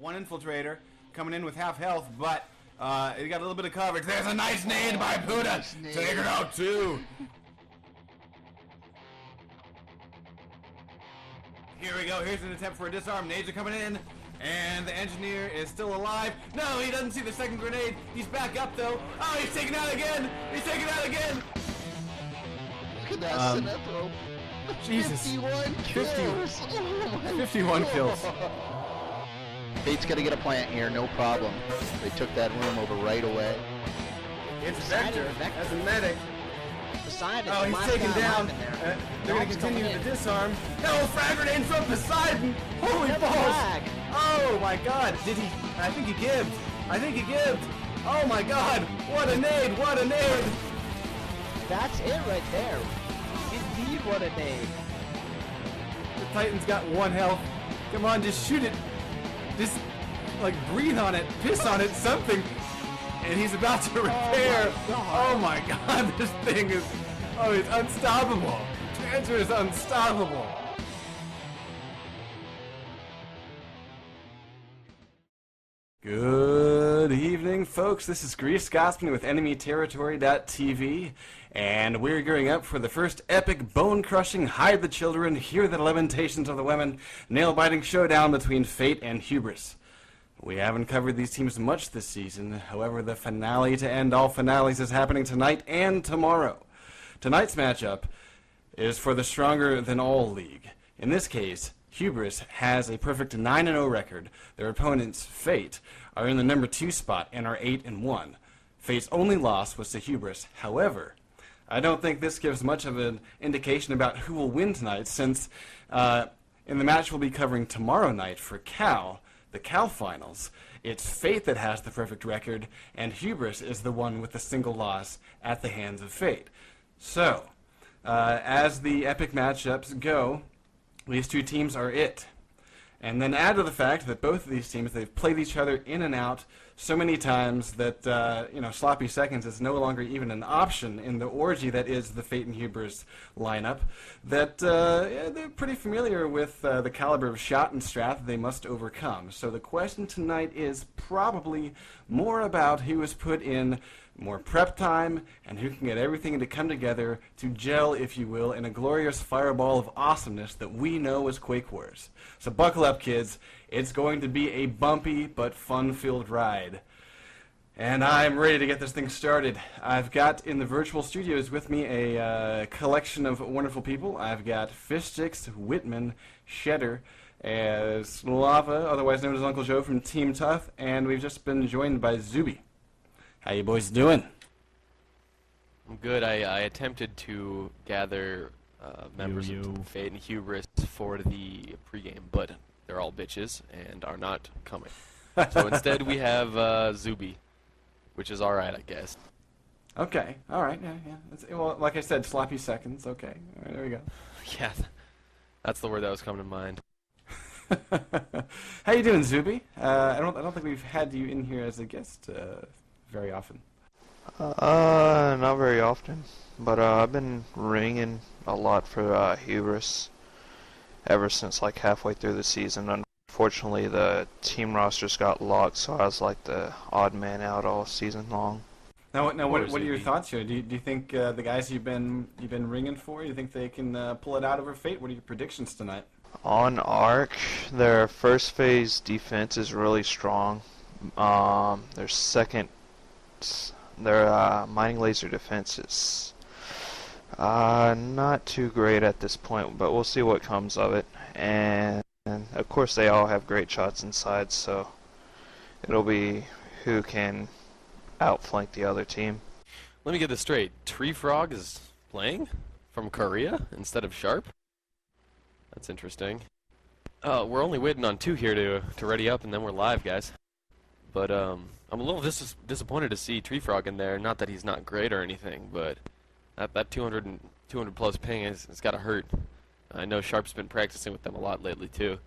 One infiltrator coming in with half health, but he got a little bit of coverage. There's a nice nade by Buddha. Take it out too. Here we go. Here's an attempt for a disarm. Nades are coming in, and the engineer is still alive. No, he doesn't see the second grenade. He's back up though. Oh, he's taken out again. He's taken out again. Look at that Sinestro. Jesus. 51 kills. 51 kills. Fate's got to get a plant here, no problem. They took that room over right away. It's Vector as a medic. Poseidon. Oh, he's taken down. They're going to continue the disarm. No, frag grenade from Poseidon. Holy balls. Oh my god. Did he? I think he gibbed. I think he gibbed. Oh my god. What a nade. What a nade. That's it right there. Indeed, what a nade. The Titan's got 1 health. Come on, just shoot it. Just, like, breathe on it, piss on it, something. And he's about to repair. Oh my god, this thing is, oh, it's unstoppable. Transfer is unstoppable. Good evening, folks. This is GreasedScotsman with Enemy Territory and we're gearing up for the first epic, bone-crushing, hide the children, hear the lamentations of the women, nail-biting showdown between Fate and Hubris. We haven't covered these teams much this season. However, the finale to end all finales is happening tonight and tomorrow. Tonight's matchup is for the stronger-than-all league. In this case, Hubris has a perfect 9-0 record. Their opponents, Fate, are in the number 2 spot and are 8-1. Fate's only loss was to Hubris. However, I don't think this gives much of an indication about who will win tonight, since in the match we'll be covering tomorrow night for Cal, the Cal Finals, it's Fate that has the perfect record, and Hubris is the one with the single loss at the hands of Fate. So, as the epic matchups go, these two teams are it. And then add to the fact that both of these teams, they've played each other in and out so many times that, sloppy seconds is no longer even an option in the orgy that is the Fate and Hubris lineup, that they're pretty familiar with the caliber of shot and strat that they must overcome. So the question tonight is probably more about who has put in more prep time, and who can get everything to come together to gel, if you will, in a glorious fireball of awesomeness that we know as Quake Wars. So buckle up, kids. It's going to be a bumpy but fun-filled ride. And I'm ready to get this thing started. I've got in the virtual studios with me a collection of wonderful people. I've got Fishstix, Whitman, Shedder, stlava, otherwise known as Uncle Joe from Team Tough, and we've just been joined by Zuby. How you boys doing? I'm good. I attempted to gather members of Fate and Hubris for the pregame, but they're all bitches and are not coming. So instead we have Zuby, which is alright, I guess. Okay, alright, yeah. Well, like I said, sloppy seconds, okay. Alright, there we go. Yeah, that's the word that was coming to mind. How you doing, Zuby? I don't think we've had you in here as a guest very often. Not very often, but I've been ringing a lot for Hubris ever since like halfway through the season. Unfortunately, the team rosters got locked, so I was like the odd man out all season long. Now what are your thoughts here? Do you think the guys you've been ringing for, you think they can pull it out over Fate? What are your predictions tonight? On Arc, their first phase defense is really strong. Their mining laser defense is not too great at this point, but we'll see what comes of it. And of course they all have great shots inside, so it'll be who can outflank the other team. Let me get this straight. Tree Frog is playing from Korea instead of Sharp? That's interesting. We're only waiting on 2 here to ready up, and then we're live, guys. But I'm a little disappointed to see Tree Frog in there. Not that he's not great or anything, but that 200 plus ping it's got to hurt. I know Sharp's been practicing with them a lot lately too.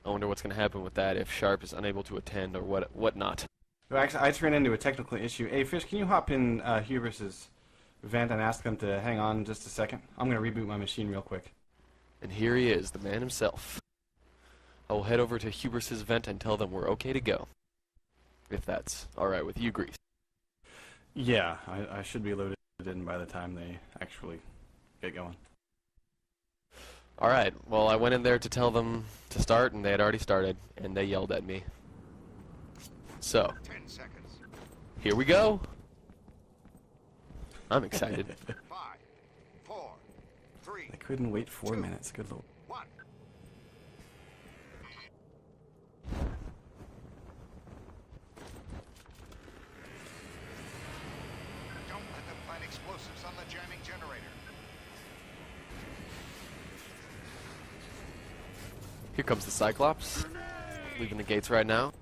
I wonder what's going to happen with that if Sharp is unable to attend or whatnot. Well, actually, I just ran into a technical issue. Hey, Fish, can you hop in Hubris's vent and ask them to hang on just a second? I'm going to reboot my machine real quick. And here he is, the man himself. I will head over to Hubris's vent and tell them we're okay to go. If that's alright with you, Grease. Yeah, I should be loaded in by the time they actually get going. Alright, well I went in there to tell them to start and they had already started and they yelled at me. So, 10 seconds. here we go! I'm excited. 5, 4, 3, I couldn't wait 4 minutes, good lord. 1. Don't let them plant explosives on the jamming generator. Here comes the Cyclops, leaving the gates right now.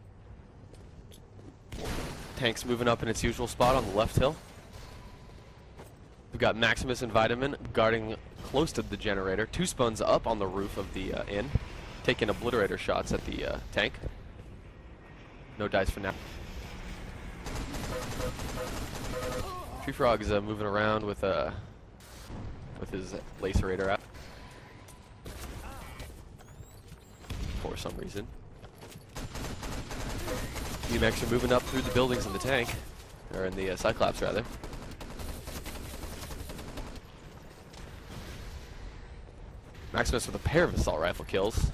Tank's moving up in its usual spot on the left hill. We've got Maximus and Vitamin guarding close to the generator. 2 spuns up on the roof of the inn, taking obliterator shots at the tank. No dice for now. Tree Frog is moving around with his lacerator out for some reason. BMX are moving up through the buildings in the tank, or in the Cyclops rather. Maximus with a pair of assault rifle kills,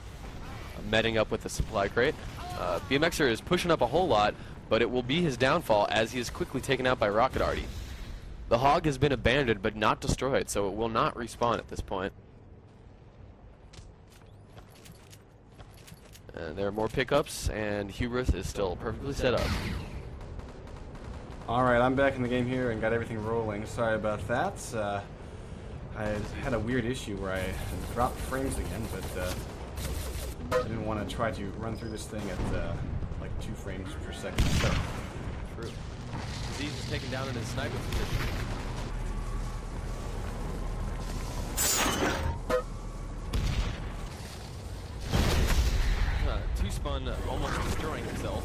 meting up with the supply crate. BMXer is pushing up a whole lot, but it will be his downfall as he is quickly taken out by Rocket Artie. The Hog has been abandoned but not destroyed, so it will not respawn at this point. And there are more pickups, and Hubris is still perfectly set up. Alright, I'm back in the game here and got everything rolling. Sorry about that. I had a weird issue where I dropped frames again, but I didn't want to try to run through this thing at like 2 frames per second. So. True. Disease is taken down in his sniper position. Two-spun almost destroying himself.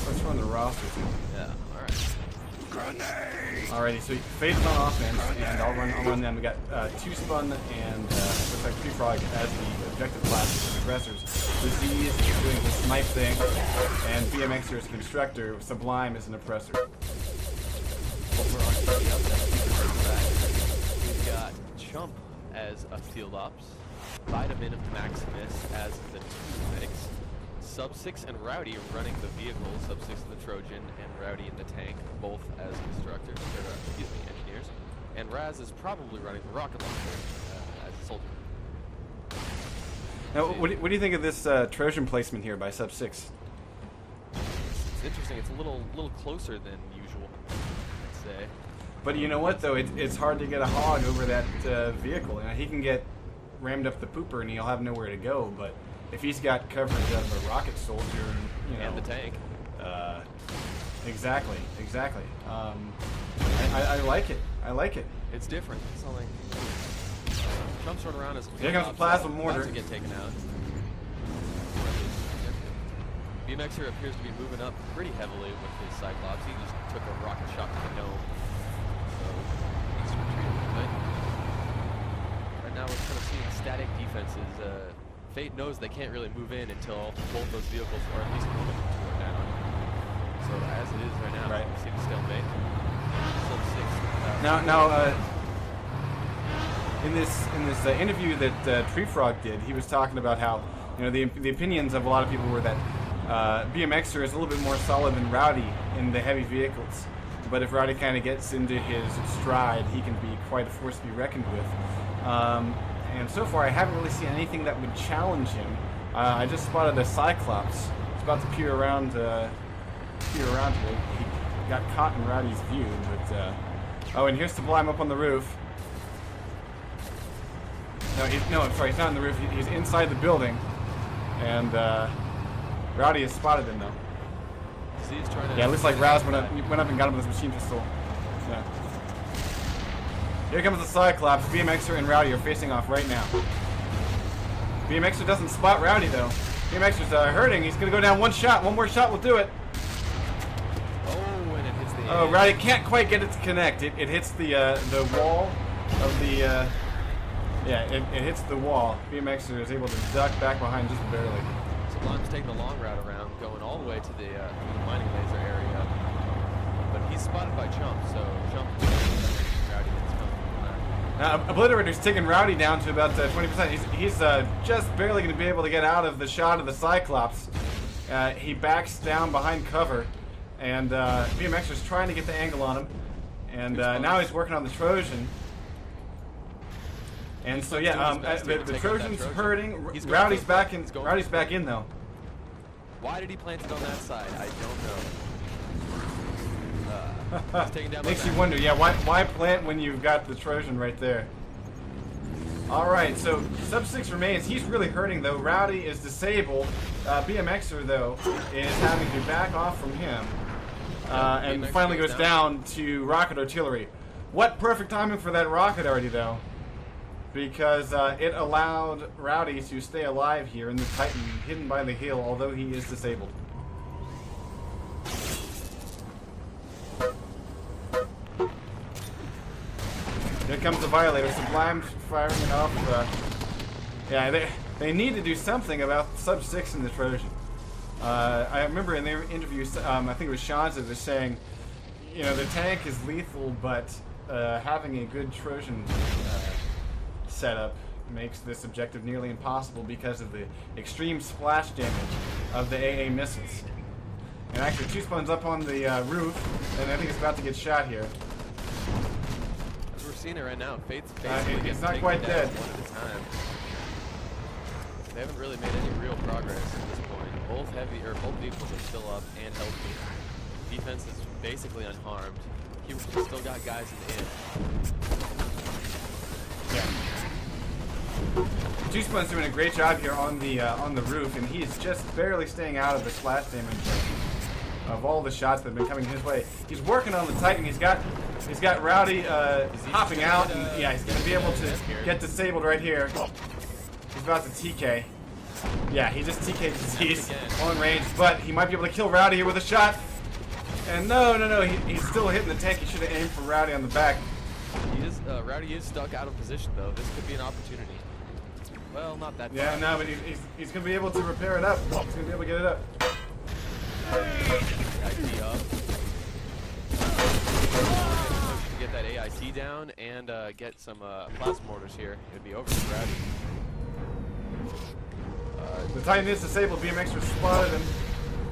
Let's run the roster too. Yeah, alright. Alrighty, so Fade's on offense, and I'll run them. We got 2-spun and looks like Tree Frog as the objective class for aggressors. Disease is doing the snipe thing, and BMXer is Constructor. Sublime is an oppressor. Over on the we've got Chump as a field ops, Vitamin Maximus as the 2 medics, Sub-6 and Rowdy running the vehicle, Sub-6 in the Trojan, and Rowdy in the tank, both as constructors, or excuse me, engineers. And Raz is probably running the rocket launcher as a soldier. Now, what do you think of this Trojan placement here by Sub-6? It's interesting. It's a little closer than usual, I'd say. But you know what, though? It's hard to get a Hog over that vehicle. You know, he can get rammed up the pooper and he'll have nowhere to go, but if he's got coverage of a rocket soldier, you know, And the tank. Exactly. I like it. I like it. It's different. It's not like Trump's running around as a Here comes the plasma mortar. about to get taken out. BMXer appears to be moving up pretty heavily with his Cyclops. He just took a rocket shot to the dome, so he's retreating a little bit. Right now we're kind of seeing static defenses. Fate knows they can't really move in until both those vehicles, or at least one of them, are down. So as it is right now, Right. we see the stalemate. Sub-6. Now, in this interview that Tree Frog did, he was talking about how, you know, the opinions of a lot of people were that BMXer is a little bit more solid than Rowdy in the heavy vehicles, but if Rowdy kind of gets into his stride, he can be quite a force to be reckoned with. And so far, I haven't really seen anything that would challenge him. I just spotted a Cyclops. He's about to peer around to it. He got caught in Rowdy's view, but oh, and here's Sublime up on the roof. No, I'm sorry, he's not on the roof. He's inside the building, and Rowdy has spotted him though. Yeah, it looks like Rouse went up and got him with his machine pistol. Yeah. Here comes the Cyclops. BMXer and Rowdy are facing off right now. BMXer doesn't spot Rowdy though. BMXer's hurting. He's gonna go down one shot. One more shot will do it. Oh, and it hits the Oh, Rowdy can't quite get it to connect. It hits the wall of the. Yeah, it hits the wall. BMXer is able to duck back behind just barely. So Sublime's taking the long route around, going all the way to the mining laser area. But he's spotted by Chump, so Chump Rowdy gets coming. Obliterator's taking Rowdy down to about 20%. He's just barely going to be able to get out of the shot of the Cyclops. He backs down behind cover, and BMXer's trying to get the angle on him. And now he's working on the Trojan. And so yeah, the Trojan's hurting. Rowdy's back in. Rowdy's back in though. Why did he plant it on that side? I don't know. He's taking down Makes you wonder. Yeah, why plant when you've got the Trojan right there? All right, so sub 6 remains. He's really hurting though. Rowdy is disabled. BMXer though is having to back off from him, and finally goes down to rocket artillery. What perfect timing for that rocket arty though, because it allowed Rowdy to stay alive here in the Titan, hidden by the hill, although he is disabled. Here comes the Violator. Sublime firing it off. Yeah, they need to do something about sub 6 in the Trojan. I remember in their interview, I think it was Sean's that was saying, you know, the tank is lethal, but having a good Trojan setup makes this objective nearly impossible because of the extreme splash damage of the AA missiles. And actually, Two Spun's up on the roof, and I think it's about to get shot here. We're seeing it right now. Fate's it's not quite dead. One at a time. They haven't really made any real progress at this point. Both vehicles are still up and healthy. Defense is basically unharmed. We've still got guys in the end. Yeah. Two Spun's doing a great job here on the roof, and he is just barely staying out of the splash damage of all the shots that have been coming his way. He's working on the Titan. He's got Rowdy hopping out, and yeah, he's going to be able to get disabled right here. He's about to TK. Yeah, he just TK'd Disease on range, but he might be able to kill Rowdy here with a shot. And no, he's still hitting the tank. He should have aimed for Rowdy on the back. Rowdy is stuck out of position though. This could be an opportunity. Well, not that. Yeah, no, but he's going to be able to repair it up. He's going to be able to get it up. AIT up. Get that AIT down and get some plasma mortars here. It'd be over for Rowdy. The Titan is disabled. BMX was spotted him,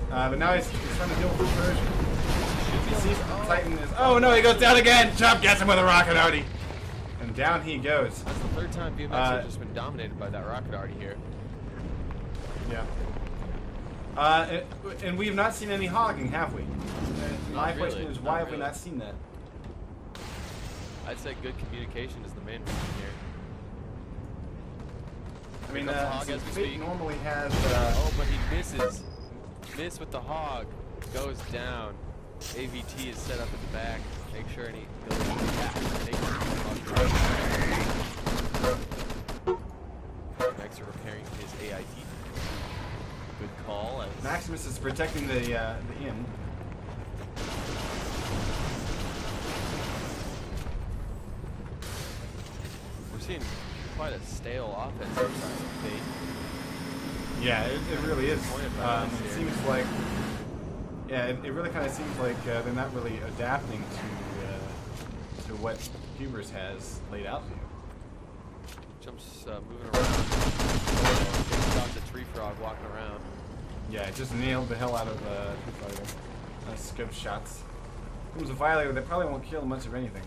but now he's trying to deal with the version. He sees the Titan is. Oh no, he goes down again. Chomp gets him with a rocket arty, and down he goes. That's the third time BMX has just been dominated by that rocket arty here. Yeah. And we have not seen any hogging, have we? My really. question is, why have we not seen that? I'd say good communication is the main reason here. I mean, as we speak. normally has. Oh, but he misses. Miss with the hog. Goes down. AVT is set up at the back. Make sure any. Max are repairing his AIT. Good call. Maximus is protecting the inn. We're seeing quite a stale offense sometimes. Yeah, it really is. It seems like, yeah, it really kind of seems like they're not really adapting to what Hubris has laid out for you. Jumps moving around. Got the tree frog walking around. Yeah, it just nailed the hell out of scope shots. Comes a Violator that probably won't kill much of anything.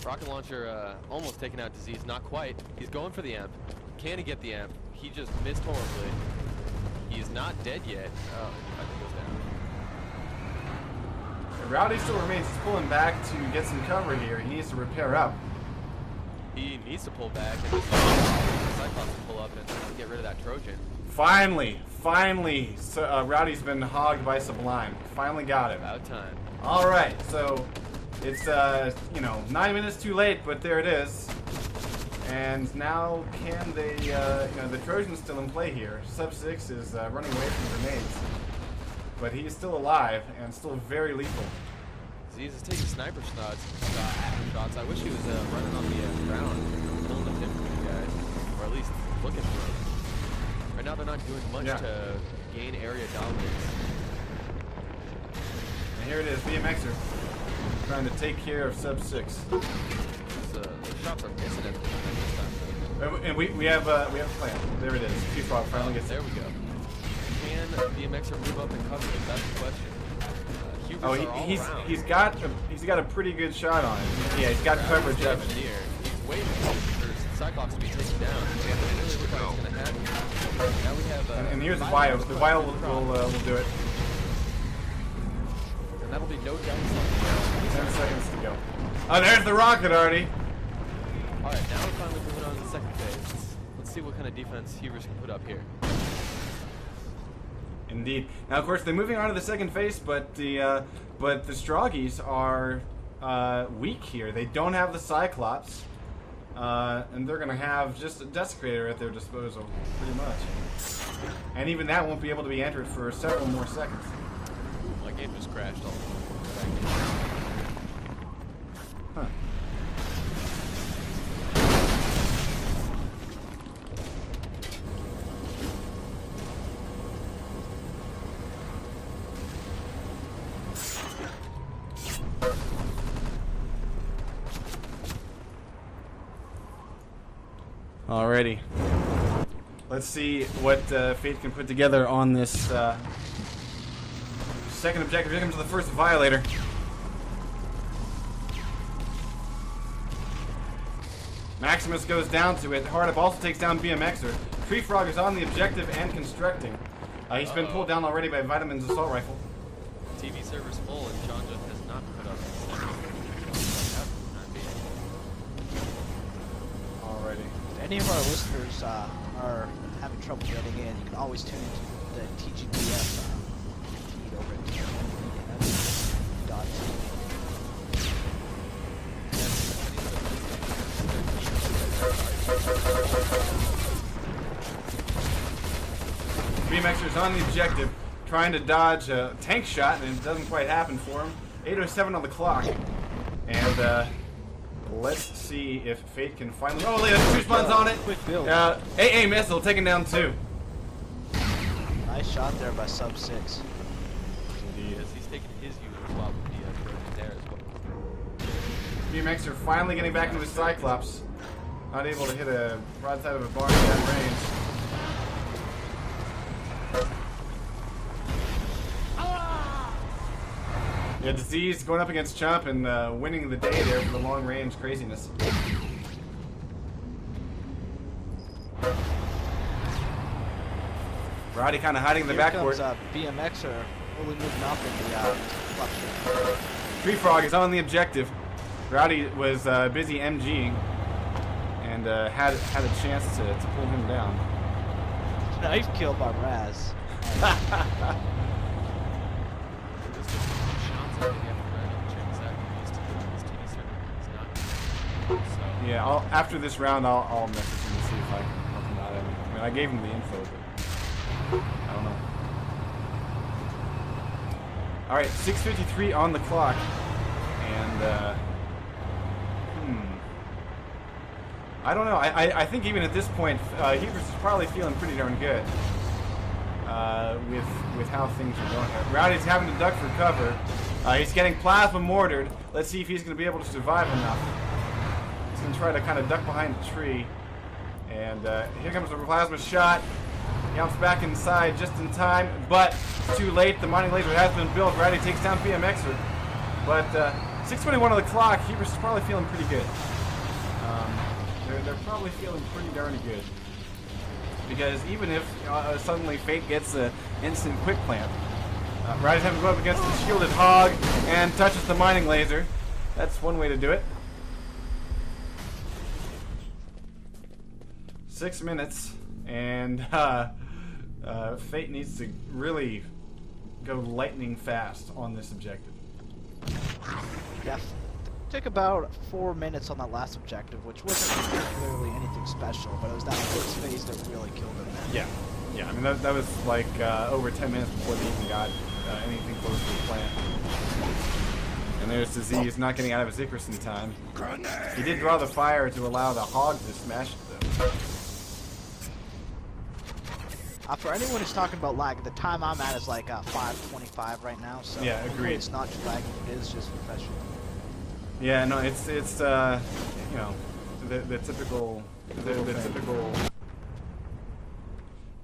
Rocket launcher almost taking out Disease, not quite. He's going for the amp. Can he get the amp? He just missed horribly. He is not dead yet. Oh, I think it goes down. Rowdy still remains. He's pulling back to get some cover here. He needs to repair up. He needs to pull back and just Cyclops to pull up and get rid of that Trojan. Finally, so, Rowdy's been hogged by Sublime. Finally got him. About time. All right, so it's 9 minutes too late, but there it is. And now, can they? The Trojan's still in play here. Sub 6 is running away from grenades, but he is still alive and still very lethal. Disease is taking sniper shots. I wish he was running on the ground, killing the infantry guys, or at least looking for aren't doing much Yeah. to gain area dominance. And here it is, BMXer trying to take care of sub 6. The shots are missing at the this time. And we have a plan. There it is. T-Frog finally gets There it. we go. Can BMXer move up and cover it? That's the question. Hubris Oh, are all around. he's got a pretty good shot on it. Yeah, he's got coverage of it. Engineer. He's waiting for Cyclops to be taken down. Yeah, it really looks like it's going to happen. Now we have And here's the Vio. The Vio will do it. And that'll be no doubt 10 seconds to go. Oh, there's the rocket, Artie. Alright, now we're finally moving on to the second phase. Let's see what kind of defense Hubris can put up here. Indeed. Now, of course, they're moving on to the second phase, but the Stroggies are weak here. They don't have the Cyclops, and they're going to have just a Desecrator at their disposal, pretty much. And even that won't be able to be entered for several more seconds. My game just crashed all Huh. Alrighty. Let's see what Fate can put together on this second objective. Here comes the first Violator. Maximus goes down to it. Hard Up also takes down BMXer. Tree Frog is on the objective and constructing. He's been pulled down already by Vitamin's assault rifle. TV server's full and Chanja has not put up Alrighty. If any of our listeners are having trouble getting in, you can always tune into the TGPF feed over at TGPF.tv. BMXer's on the objective, trying to dodge a tank shot, and it doesn't quite happen for him. 8:07 on the clock. And let's see if Fate can finally... Oh, there's 2 spawns on it! Quick build. AA missile, taking down 2. Nice shot there by sub 6. Indeed. He's taking his usual spot with the Trojan there as well. BMXer finally getting back into his Cyclops. Not able to hit a broadside of a barn at that range. Yeah, Disease going up against Chomp and winning the day there for the long range craziness. Roddy kind of hiding in the backboard. Here comes BMXer really moving up in the cluster. Tree Frog is on the objective. Rowdy was busy MGing and had a chance to pull him down. Nice kill by Raz. Yeah, after this round, I'll message him to see if I can help him out. I mean, I gave him the info, but I don't know. All right, 6:53 on the clock, and I don't know. I think even at this point, Hubris is probably feeling pretty darn good with how things are going. Rowdy's having to duck for cover. He's getting plasma mortared. Let's see if he's going to be able to survive enough. He's going to try to kind of duck behind the tree. And here comes the plasma shot. He jumps back inside just in time, but it's too late. The mining laser has been built. Rowdy takes down BMXer. But 6:21 on the clock, Hubris is probably feeling pretty good. They're probably feeling pretty darn good. Because even if suddenly Fate gets an instant quick plant, Rowdy's having to go up against the shielded hog and touches the mining laser. That's one way to do it. 6 minutes, and Fate needs to really go lightning fast on this objective. Yeah, took about 4 minutes on that last objective, which wasn't particularly anything special, but it was that first phase that really killed him. Yeah. I mean, that was like over 10 minutes before they even got anything close to the plant. And there's Disease not getting out of his Icarus in time. He did draw the fire to allow the hog to smash it, though. For anyone who's talking about lag, the time I'm at is like 5:25 right now. So Yeah, hopefully agreed. it's not too laggy. It is just refreshing. Yeah, no, it's you know, the typical typical.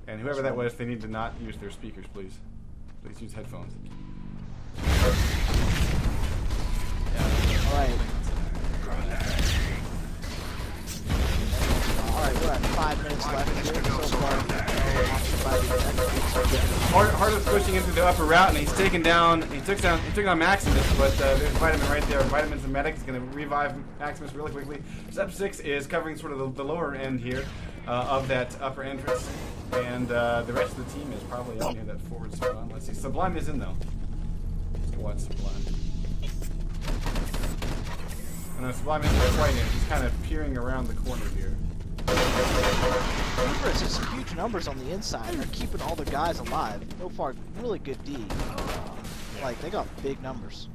And whoever that was, they need to not use their speakers, please. Please use headphones. Alright. Alright, we're at 5 minutes left here so far. Hardest pushing into the upper route, and he's taken down. He took down Maximus, but there's Vitamin right there. Vitamin's a medic. He's going to revive Maximus really quickly. Sep6 is covering sort of the lower end here of that upper entrance, and the rest of the team is probably out near that forward spawn. Let's see. Sublime is in though. Let's go watch Sublime. I know Sublime isn't quite in. He's kind of peering around the corner here. It's just huge numbers on the inside. They're keeping all their guys alive. So far, really good D. Like, they got big numbers.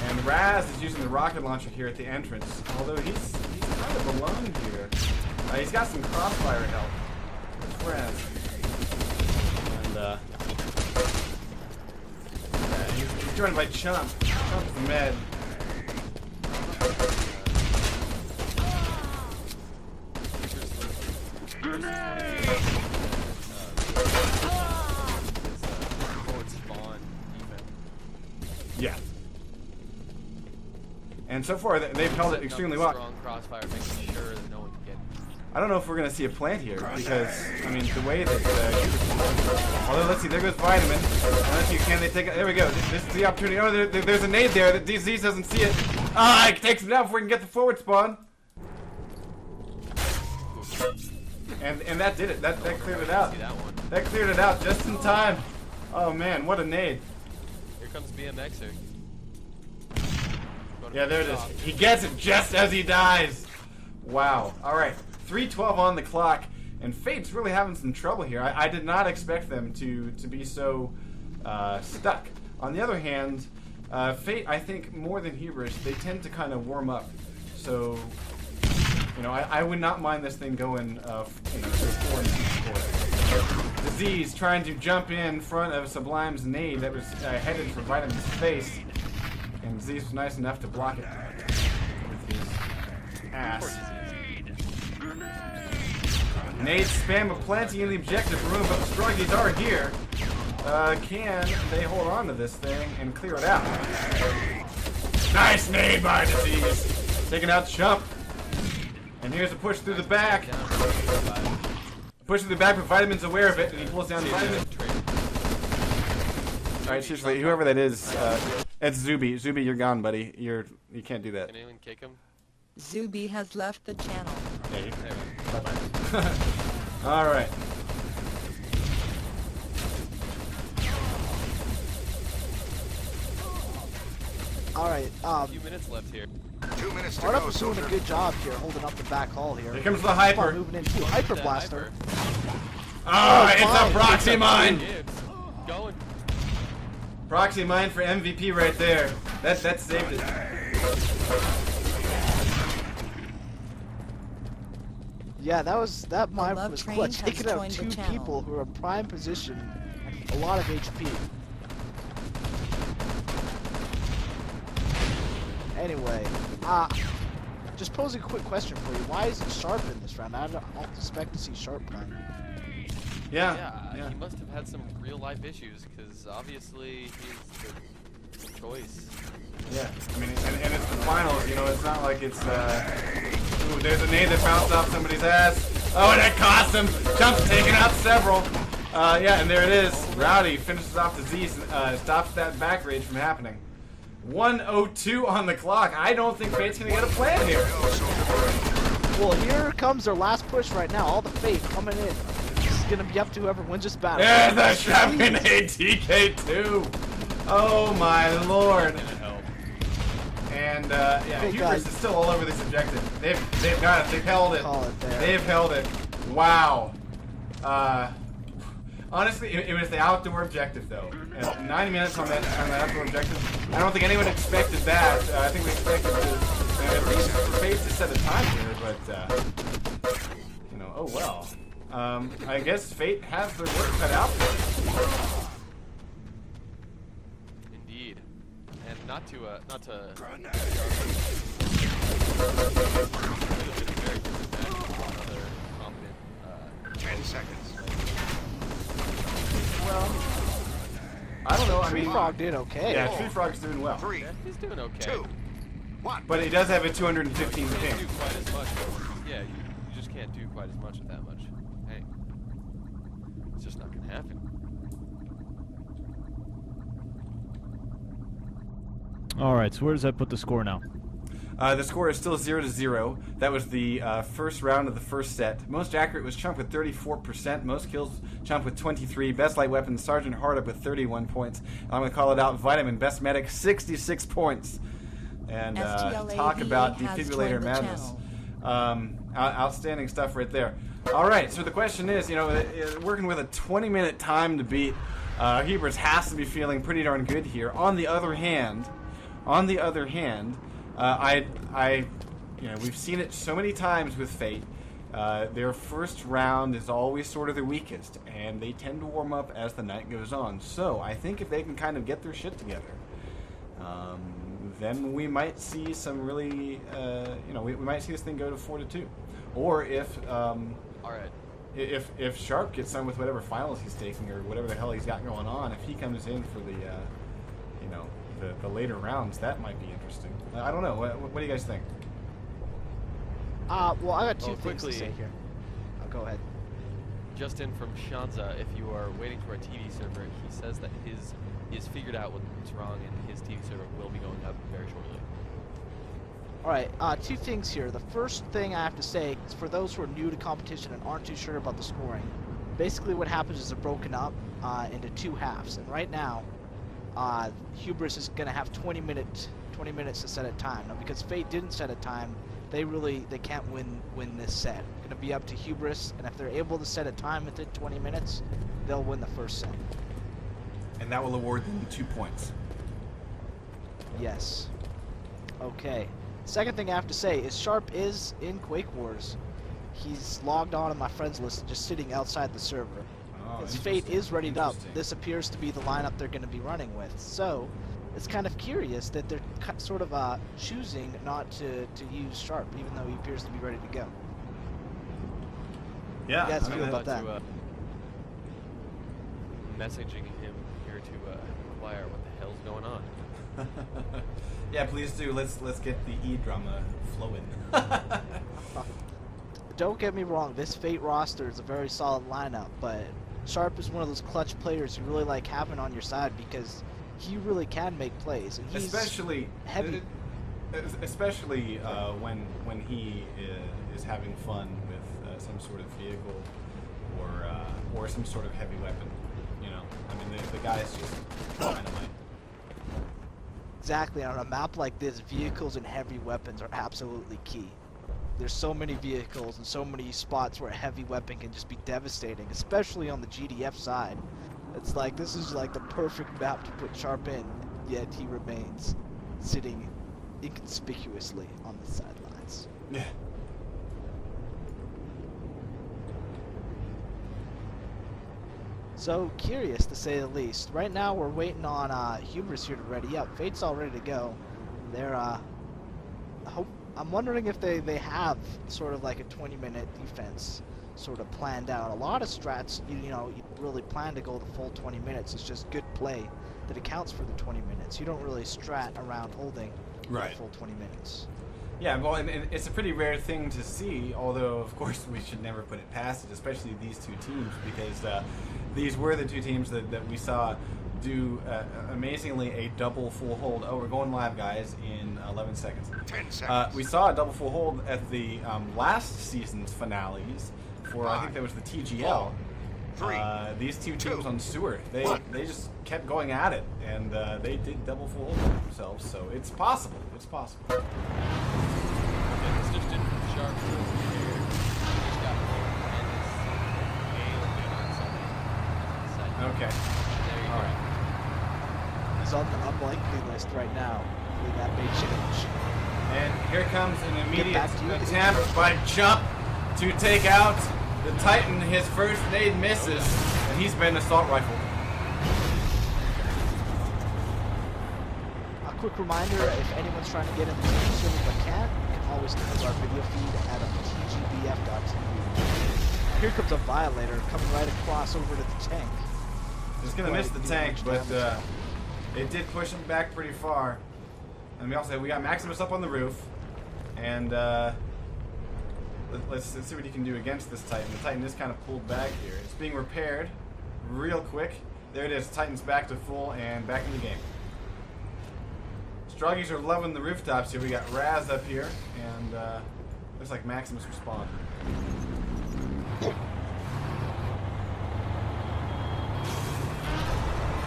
And Raz is using the rocket launcher here at the entrance, although he's kind of alone here. He's got some crossfire help. Where's Raz? And he's joined by Chump. Chump's the med. Yeah. And so far, they've held it extremely well. Strong crossfire, making sure that no one can get. I don't know if we're going to see a plant here, because, I mean, the way that... although, let's see, there goes Vitamin. Let's see, can they take it? There we go. This is the opportunity. Oh, there's a nade there. The DZ doesn't see it. Ah, it takes him down before we can get the forward spawn. And that did it. That cleared it out. That cleared it out just in time. Oh, man, what a nade. Here comes BMXer. Yeah, there it is. He gets it just as he dies. Wow. All right. 3:12 on the clock, and Fate's really having some trouble here. I did not expect them to be so stuck. On the other hand, Fate, I think more than Hubris, they tend to kind of warm up. So, you know, I would not mind this thing going, you know, to 4 and 2 score. Disease trying to jump in front of Sublime's nade that was headed for Vitamin's face, and Disease was nice enough to block it with his ass. Nades spam aplenty in the objective room, but the Struggies are here. Can they hold on to this thing and clear it out? Nice nade by Disease. Taking out Chump. And here's a push through the back. Push through the back, but Vitamin's aware of it, and he pulls down Vitamin. Alright, seriously, whoever that is, it's Zuby. Zuby, you're gone, buddy. You can't do that. Can anyone kick him? Zuby has left the channel. Yeah, you can. Alright. Alright, A few minutes left here. 2 minutes to Startup go, is doing a soldier. good job here, holding up the back hall here. Here comes the Hyper. Moving into Hyper Blaster. Ah, it's fine. a proxy mine! Going. Proxy mine for MVP right there. That saved it. Yeah, that mine love was train clutch, has taking out joined the 2 channel. people who are in prime position and a lot of HP. Anyway, just posing a quick question for you. Why is it Sharp in this round? I don't expect to see Sharp playing. Yeah. He must have had some real life issues, because obviously he's the choice. Yeah, I mean, and it's the finals, you know, it's not like it's, ooh, there's a nade that bounced off somebody's ass. Oh, and that cost him! Chump's taking out several. Yeah, and there it is. Rowdy finishes off the Z, stops that back rage from happening. 1:02 on the clock. I don't think Fate's gonna get a plan here. Well, here comes their last push right now. All the Fate coming in. This is gonna be up to whoever wins this battle. There's the champion TK2. Oh my lord. And yeah, Hey, Hubris guys. is still all over this objective. They've got it. They've held it. Call it there. They've held it. Wow. Honestly, it was the outdoor objective though. 90 minutes on that outdoor objective. I don't think anyone expected that. I think we expected to At least Fate to set a time here, but you know, oh well. I guess Fate has their work cut out for it. Indeed. And not to very another competent 10 seconds. Well, I don't know. I Tree mean, Frog did okay. yeah, Tree Frog's doing well, 3, he's doing okay. 2, 1. but he does have a 215 You can't ping. do quite as much. Yeah, you just can't do quite as much with that much. Hey, it's just not gonna happen. All right, so where does that put the score now? The score is still 0-0. That was the first round of the first set. Most accurate was Chump with 34%. Most kills, Chump with 23. Best light weapon, Sergeant Hardup with 31 points. I'm going to call it out. Vitamin, best medic, 66 points. And talk about defibrillator madness. Outstanding stuff right there. All right, so the question is, you know, working with a 20-minute time to beat, Hubris has to be feeling pretty darn good here. On the other hand, you know, we've seen it so many times with Fate. Their first round is always sort of the weakest, and they tend to warm up as the night goes on. So I think if they can kind of get their shit together, then we might see some really, you know, we might see this thing go to 4-2. Or if, All right. if Sharp gets on with whatever finals he's taking or whatever the hell he's got going on, if he comes in for the, you know, the later rounds, that might be interesting. I don't know. What do you guys think? Well, I got two things quickly, to say here. Oh, go ahead. Just in from Shanza, if you are waiting for a TV server, he says that he's figured out what's wrong and his TV server will be going up very shortly. Alright, two things here. The first thing I have to say is for those who are new to competition and aren't too sure about the scoring, basically what happens is they're broken up into two halves. And right now, Hubris is going to have 20 minutes to set a time. Now, because Fate didn't set a time, they can't win this set. It's going to be up to Hubris, and if they're able to set a time within 20 minutes, they'll win the first set. And that will award them 2 points. Yes. Okay. Second thing I have to say is Sharp is in Quake Wars. He's logged on my friends list, just sitting outside the server. Oh, His Fate is readied up. Interesting. This appears to be the lineup they're going to be running with. So, it's kind of curious that they're sort of choosing not to use Sharp, even though he appears to be ready to go. Yeah. You guys I mean, feel about that? Messaging him here to inquire what the hell's going on. Yeah, please do. Let's get the E-drama flowing. Don't get me wrong, this Fate roster is a very solid lineup, but Sharp is one of those clutch players you really like having on your side because he really can make plays, and he's especially heavy. Especially when he is having fun with some sort of vehicle or some sort of heavy weapon. You know, I mean the guy's just dynamite. Exactly, on a map like this, vehicles and heavy weapons are absolutely key. There's so many vehicles and so many spots where a heavy weapon can just be devastating, especially on the GDF side. It's like, this is like the perfect map to put Sharp in, yet he remains sitting inconspicuously on the sidelines. Yeah. So, curious to say the least. Right now we're waiting on Hubris here to ready up. Fate's all ready to go. They're, I'm wondering if they have sort of like a 20-minute defense sort of planned out. A lot of strats, you know, you really plan to go the full 20 minutes. It's just good play that accounts for the 20 minutes. You don't really strat around holding the full 20 minutes. Yeah, well, and it's a pretty rare thing to see, although, of course, we should never put it past it, especially these two teams, because these were the two teams that we saw do amazingly a double full hold. Oh, we're going live, guys, in 11 seconds. 10 seconds. We saw a double full hold at the last season's finales for, I think that was the TGL. 4, 3, these two teams on Stewart, they just kept going at it, and they did double full hold for themselves, so it's possible. It's possible. Yeah, it's just in Sharp here. He's got Okay. There you All go. right. He's on the unlikely list right now. Hopefully that may change. And here comes an immediate back to you. attempt by Jump to take out the Titan. His first nade misses, and he's been assault rifled. A quick reminder, if anyone's trying to get in the team server but can't, you can always use our video feed at tgbf.tv. Here comes a Violator coming right across over to the tank. He's going to miss the tank, but it did push him back pretty far. And we got Maximus up on the roof, and let's see what he can do against this Titan. The Titan is kind of pulled back here. It's being repaired real quick. There it is. Titan's back to full and back in the game. Stroggies are loving the rooftops here. We got Raz up here, and looks like Maximus respawned.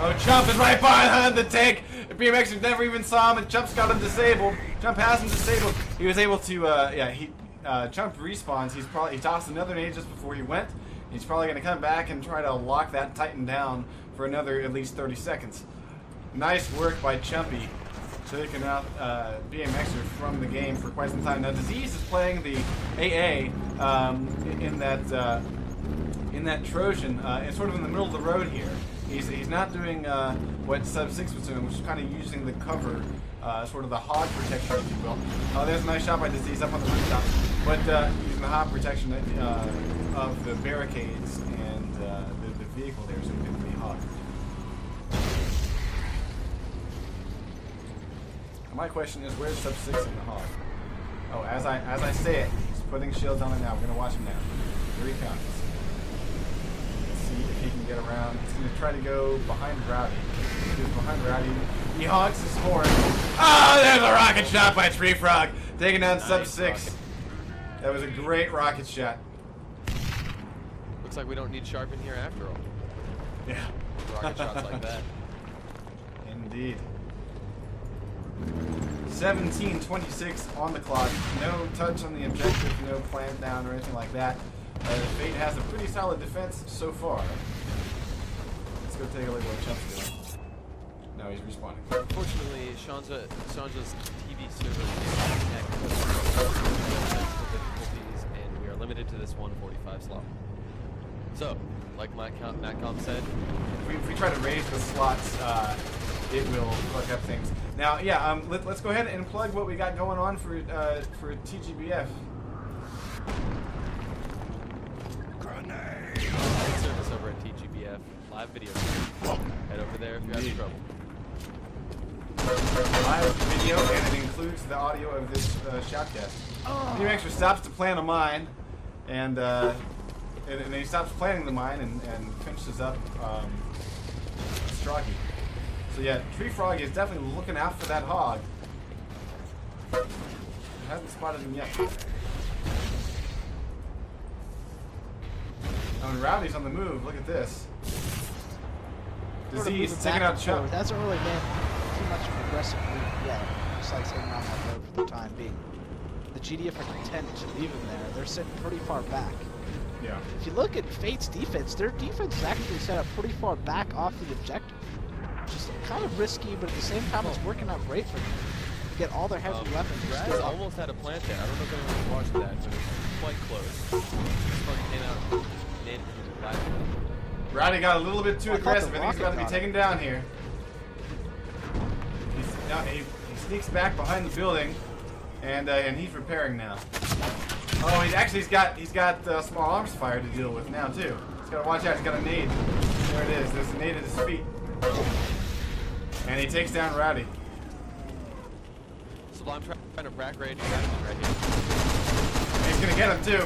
Oh, Chump is right behind the tank. BMX never even saw him, and Chump's got him disabled. Chump has him disabled. He was able to, Chump respawns. He tossed another nade just before he went. He's probably going to come back and try to lock that Titan down for another at least 30 seconds. Nice work by Chumpy. Taking out BMXer from the game for quite some time. Now, Disease is playing the AA in that Trojan. It's sort of in the middle of the road here. He's not doing what Sub 6 was doing, which is kind of using the cover, sort of the hog protection, if you will. There's a nice shot by Disease up on the rooftop, but using the hog protection of the barricades and the vehicle there, so it can be hogged. My question is, where's Sub 6 in the hog? Oh, as I say it, he's putting shields on it now. We're gonna watch him now. Here he comes. If he can get around. He's going to try to go behind Rowdy. He goes behind Rowdy. He hogs his horn. Oh, there's a rocket shot by Tree Frog. Taking down Sub 6. Rocket. That was a great rocket shot. Looks like we don't need Sharp in here after all. Yeah. Rocket shots like that. Indeed. 17:26 on the clock. No touch on the objective, no plant down or anything like that. Fate has a pretty solid defense so far. Let's go take a look at what Chump's doing. No, he's respawning. Unfortunately, Shanja's TV server is difficulties, and we are limited to this 145 slot. So, like Macom said, if we try to raise the slots, it will fuck up things. Now, yeah, let's go ahead and plug what we got going on for TGBF. Service over at TGBF live video. Head over there if you're having trouble. Live video, and it includes the audio of this shoutcast. BMXer stops to plant a mine, and he stops planting the mine and finishes up Stroggy. So yeah, Tree Frog is definitely looking out for that hog. Hasn't spotted him yet. Oh, and Rowdy's on the move. Look at this. Disease taking out Chump. It hasn't really been too much of an aggressive move yet. Just like sitting on that road for the time being. The GDF are content to leave him there. They're sitting pretty far back. Yeah. If you look at Fate's defense, their defense is actually set up pretty far back off the objective. Which is kind of risky, but at the same time, it's working out great for them. To get all their heavy weapons. Raz almost had a plant there. I don't know if anyone watched that, but it was quite close. Came out. Rowdy got a little bit too aggressive. I think he's about to be taken down here. He sneaks back behind the building, and he's repairing now. Oh, he's got small arms fire to deal with now too. He's got to watch out. He's got a nade. There it is. There's a nade at his feet, and he takes down Rowdy. Sublime trying to rack rage right here. He's gonna get him too.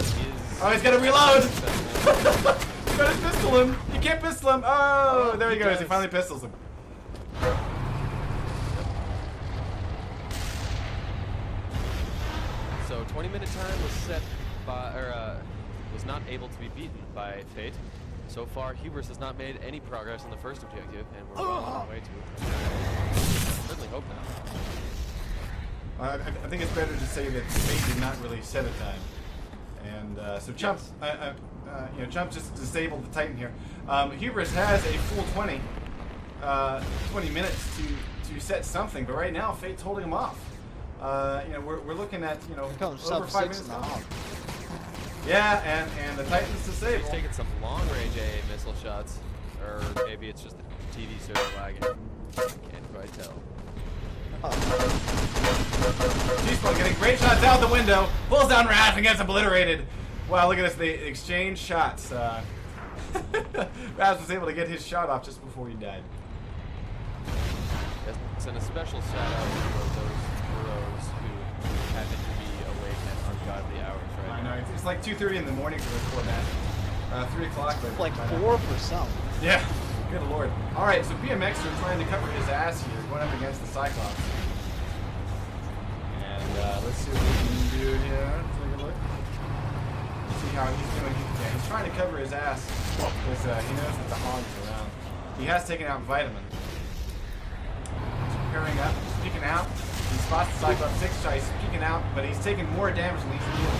Oh, he's gonna reload! You gotta pistol him! You can't pistol him! Oh, there he goes. He finally pistols him. So 20-minute time was set by, was not able to be beaten by Fate. So far, Hubris has not made any progress on the first objective, and we're well on our way to it. Certainly hope not. I think it's better to say that Fate did not really set a time. And so Chump, Chump just disabled the Titan here. Hubris has a full 20 minutes to set something, but right now Fate's holding him off. You know, we're looking at, you know, Comes over sub 5 6 minutes. in the hog. Yeah, and the Titan's He's disabled. taking some long-range AA missile shots, or maybe it's just the TV server lagging. I can't quite tell. G-Spawn getting great shots out the window, pulls down Raz and gets obliterated. Wow, look at this, they exchange shots. Raz was able to get his shot off just before he died. It's an especial shout-out to those bros who happen to be awake at ungodly hours right I now. know, it's like 2:30 in the morning for this poor man. 3 o'clock. but Like by now. 4 for some. Yeah, good lord. Alright, so BMX are trying to cover his ass here, going up against the Cyclops. And let's see what we can do here. Take a look. See how he's doing. Yeah, he's trying to cover his ass because he knows that the hog's around. He has taken out Vitamin. He's preparing up, he's peeking out. He spots the Cyclops 6 shot, he's peeking out, but he's taking more damage than he's dealing.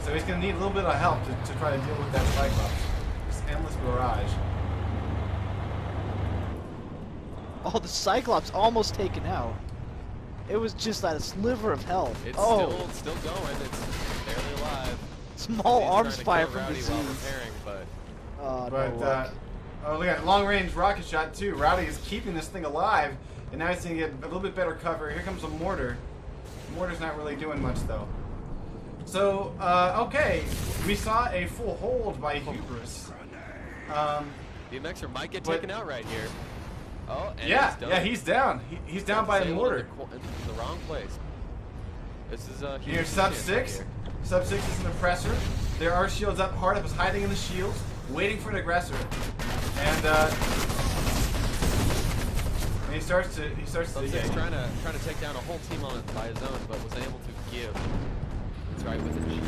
So he's going to need a little bit of help to try to deal with that Cyclops. This endless barrage. Oh, the Cyclops almost taken out. It was just that sliver of health. It's oh, still going. It's barely alive. small He's arms trying to fire kill from Rowdy while disease. repairing, but Oh, But, no luck. oh, look at it. Long range rocket shot, too. Rowdy is keeping this thing alive, and now he's going to get a little bit better cover. Here comes a mortar. The mortar's not really doing much, though. So, okay. We saw a full hold by Hubris. BMXer might get But- taken out right here. Oh, and Yeah, he's done. yeah, he's down. He's down by a Disabled mortar. in the wrong place. This is a Here's Sub 6. Sub 6 is an oppressor. There are shields up. Hard Up is hiding in the shields, waiting for an aggressor. And he starts to Sub 6 trying to take down a whole team on it by his own, but was able to give. That's right, with a G.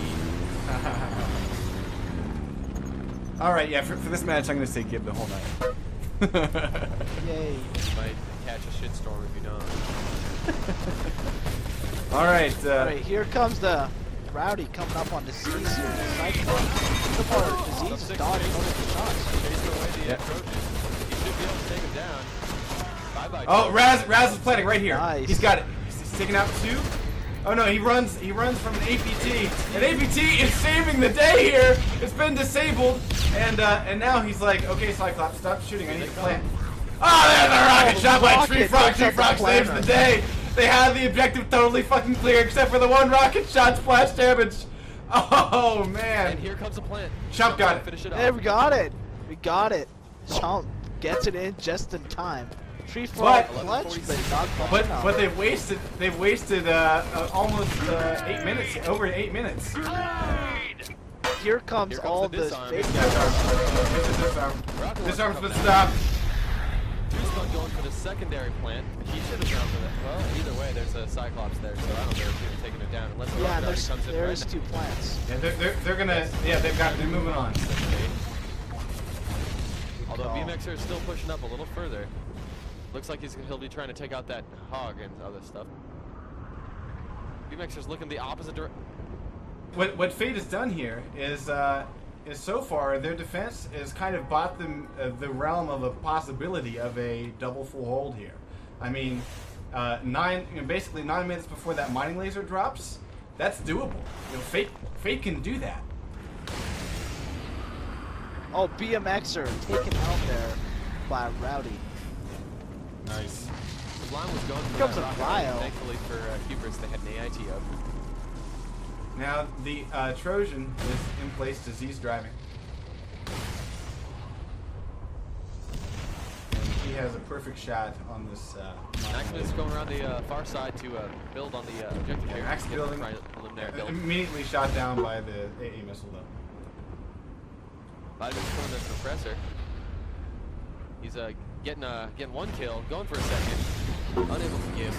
All right, yeah. For this match, I'm going to say give the whole night. Yay. You might catch a shitstorm if you don't. All right. Alright, here comes the Rowdy coming up on disease here. The Cyclops. So far, disease is dodging all of the shots. Chasing away the Yep. Trojan. He should be able to take him down. Bye-bye. Oh, Raz is planning right here. Nice. He's got it. He's taking out 2. Oh no, he runs from an APT. And APT is saving the day here. It's been disabled, and now he's like, okay, Cyclops, stop shooting. I need to plant. Oh, there's a rocket shot by rocket Tree Frog. takes Tree out the Frog saves the planter. day. They have the objective totally fucking clear, except for the one rocket shot splash damage. Oh man. And here comes a plant. Chump got it. Finish it Hey, off. we got it. We got it. Chomp gets it in just in time. Tree Frog But- clutch, but not clutch enough. But they've wasted almost 8 minutes, over 8 minutes. Here comes Here comes all the this disarm. fake. Disarm's been stopped. Fishstix going for the secondary plant. He should have gone for that. Well, either way, there's a Cyclops there, so I don't care if he's taking it down. Unless the Yeah, rock guard there's comes in there's right 2 plants. Yeah, they're gonna. Yeah, they're moving on. now. Although call. BMXer is still pushing up a little further. Looks like he'll be trying to take out that hog and other stuff. BMXer's looking the opposite direction. What Fate has done here is so far their defense has kind of bought them the realm of a possibility of a double full hold here. I mean, basically 9 minutes before that mining laser drops, that's doable. You know, Fate can do that. Oh, BMXer taken out there by Rowdy. Nice. The line was going for Comes that a rock bio. guard. Thankfully for Hubris, they had an AIT up. Now the Trojan is in place, disease driving. And he has a perfect shot on this. MacLeod's going around the far side to build on the objective here. Max Get building. preliminary build. Immediately shot down by the AA missile though. Biden's pulling this suppressor. He's getting 1 kill, going for a second. Unable to give.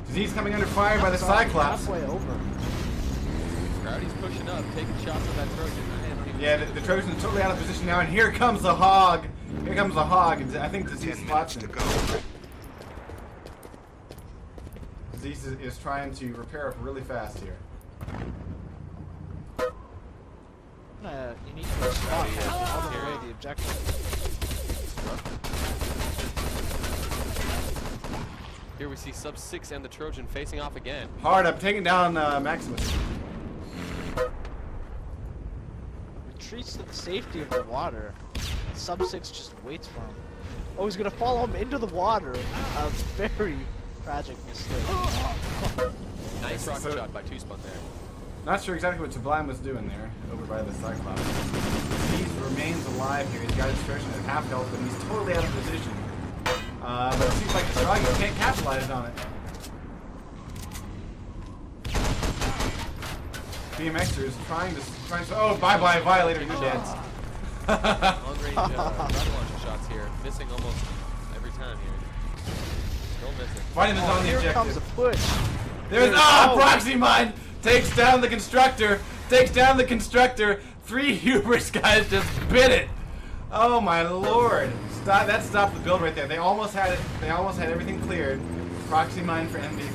Disease coming under fire by the Cyclops. Halfway over. Rowdy's pushing up, taking shots at that Trojan. I don't even Yeah, the Trojan's totally out of position now, and here comes the hog. Here comes the hog. I think Disease spots him. Disease is trying to repair up really fast here. You need to spot all the way the objective. Here we see Sub 6 and the Trojan facing off again. Hard, I'm taking down Maximus. Retreats to the safety of the water. Sub 6 just waits for him. Oh, he's gonna follow him into the water. A very tragic mistake. Nice rocket shot by Two-Spun there. Not sure exactly what Sublime was doing there, over by the Cyclops. He remains alive here. He's got his destruction at half health, but he's totally out of position. But it seems like the Stroggy can't capitalize on it. BMXer is trying to. Oh, bye, Violator, you're dead. Long-range rocket launcher shots here, missing almost every time here. Still missing. Vitamin's on the Here objective. comes a push. There's Proxy Mine takes down the constructor. Takes down the constructor. 3 hubris guys just bit it. Oh my lord! That stopped the build right there. They almost had it. They almost had everything cleared. Proxy Mine for MVP.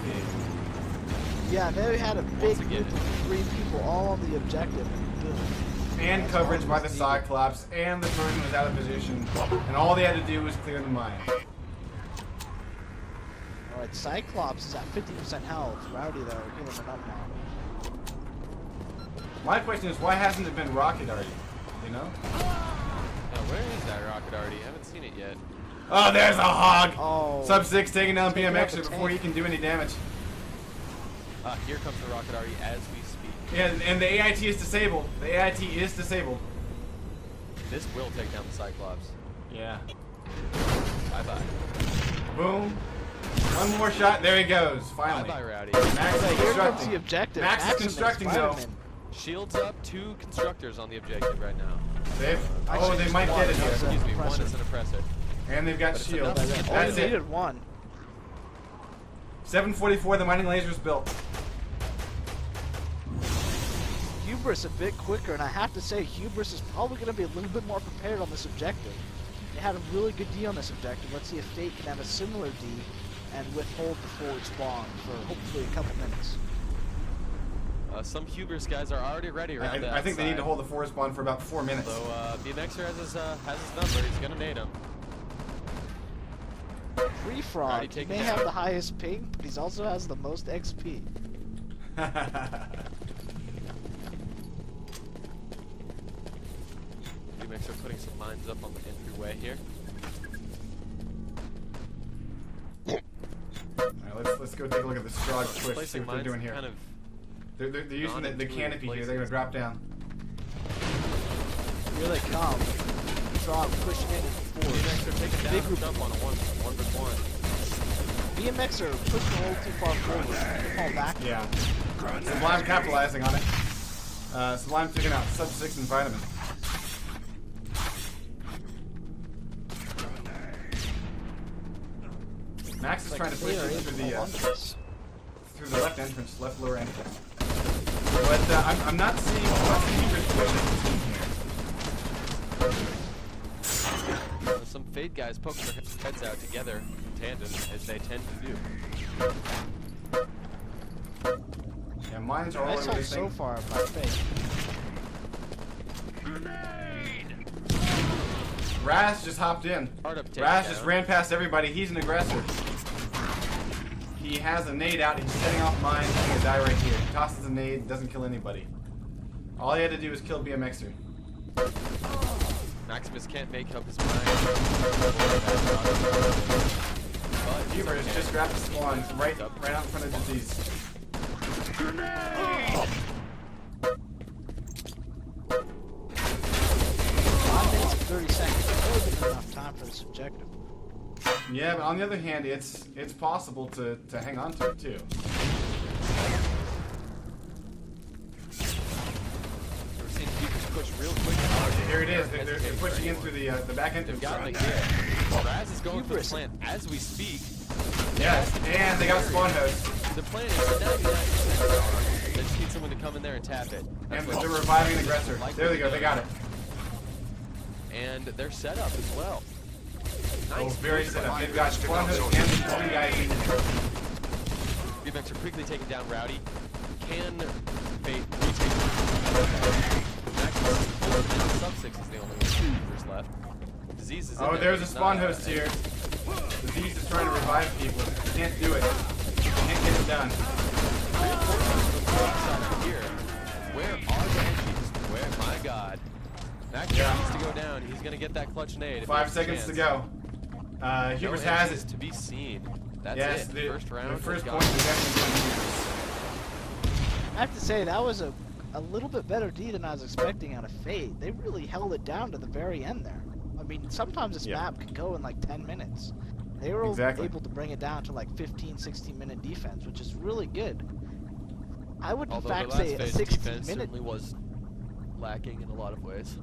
Yeah, they had a big group of 3 people all on the objective. And coverage by the Cyclops, and the Trojan was out of position, and all they had to do was clear the mine. Alright, Cyclops is at 50% health. Rowdy though, healing it up now. My question is, why hasn't it been Rocket already? You know? Where is that rocket already? I haven't seen it yet. Oh, there's a hog! Oh. Sub 6 taking down Taking out the BMXer before he can do any damage. Here comes the rocket already as we speak. Yeah, and the AIT is disabled. The AIT is disabled. This will take down the Cyclops. Yeah. Bye-bye. Boom. One more shot. There he goes. Finally. Bye-bye, Rowdy. Max is Here comes the constructing. objective. Max is Maximus, constructing though. Spider-Man. Shields up, 2 constructors on the objective right now. Oh, they might get it here. Excuse me, 1 is an oppressor. And they've got But it's shield. enough to get That's They it. needed 1. 744. The mining laser's built. Hubris a bit quicker, and I have to say, Hubris is probably going to be a little bit more prepared on this objective. They had a really good D on this objective. Let's see if Fate can have a similar D and withhold the forward spawn for hopefully a couple minutes. Some Hubris guys are already ready around the I think they need to outside. hold the forest spawn for about 4 minutes. So BMXer has his number. He's gonna nade him. Free Frog, Already he taken may down. have the highest ping, but he also has the most XP. BMXer putting some mines up on the entryway here. Alright, let's go take a look at the Strog push, see Placing what they're mines doing here. kind of They're using the non-intuitive canopy here. They're going to places. drop down. Here they come. Frog pushing in forward. BMXer taking down Big a group. jump on a 1v1. BMXer pushing a little too far forward. Fall back. Yeah. Sublime capitalizing on it. Sublime taking out Sub 6 and Vitamin. Max is trying to push They are in able through to hold on to this. through the left entrance, left lower entrance. But I'm not seeing Hubris pushing. Some Fade guys poking their heads out together in tandem, as they tend to do. Yeah, mines are all Nice over hold this so thing. far by Fate. Raz just hopped in. Hard up, take Raz it just down. ran past everybody. He's an aggressor. He has a nade out. He's setting off mines. He's gonna die right here. He tosses a nade. Doesn't kill anybody. All he had to do was kill BMXer. Maximus can't make up his mind. Hubris just grabbed the spawn right out in front of Disease. 5 minutes and 30 seconds. That would have been enough time for this objective. Yeah, but on the other hand, it's possible to hang on to it too. We're seeing Hubris push real quick. Here it is. They're pushing in through the back entrance. They've gotten it here. Raz is going for the Hubris. plant as we speak. Yes, and they got a spawn host. The plan is 99%. They just need someone to come in there and tap it. And what they're it's reviving an aggressor. likely There they to go. do. They got it. And they're set up as well. Oh, Nice. very push set by up. They've Hubris. got spawn host and 3 guys in. BMXer quickly taking down Rowdy. Can Fate retake? Maximus is full and Sub 6 is the only one left. Disease is in Oh, there, there's a but he's spawn not, host here. The beast is trying to revive people. Can't do it. Can't get it done. Here. Where are the entries? Where? My God. MacLeod needs to go down. He's going to get that clutch nade. 5 seconds to go. Hubris no has it. To be seen. That's yes, it. First round. The first point is definitely going to Hubris. I have to say, that was a little bit better D than I was expecting out of Fate. They really held it down to the very end there. I mean, sometimes this map can go in like 10 minutes. They were able to bring it down to like 15, 16-minute defense, which is really good. I would in fact say a 16-minute certainly was lacking in a lot of ways.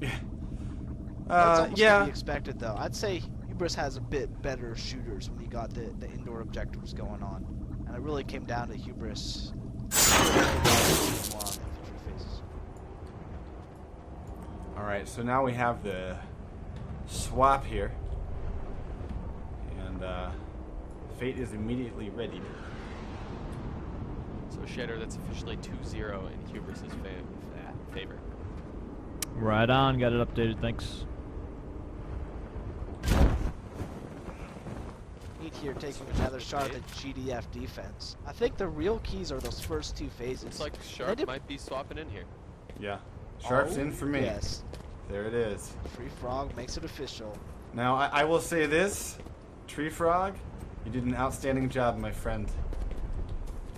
That's almost to be expected, though. I'd say Hubris has a bit better shooters when you got the indoor objectives going on, and it really came down to Hubris. Alright, so now we have the swap here. And Fate is immediately ready. So Shedder, that's officially 2-0 in Hubris' favor. Right on, got it updated, thanks. Here taking another shot at GDF defense. I think the real keys are those first two phases. Looks like Sharp might be swapping in here. Yeah. Sharp's in for me. Yes. There it is. Free Frog makes it official. Now, I will say this. Tree Frog, you did an outstanding job, my friend.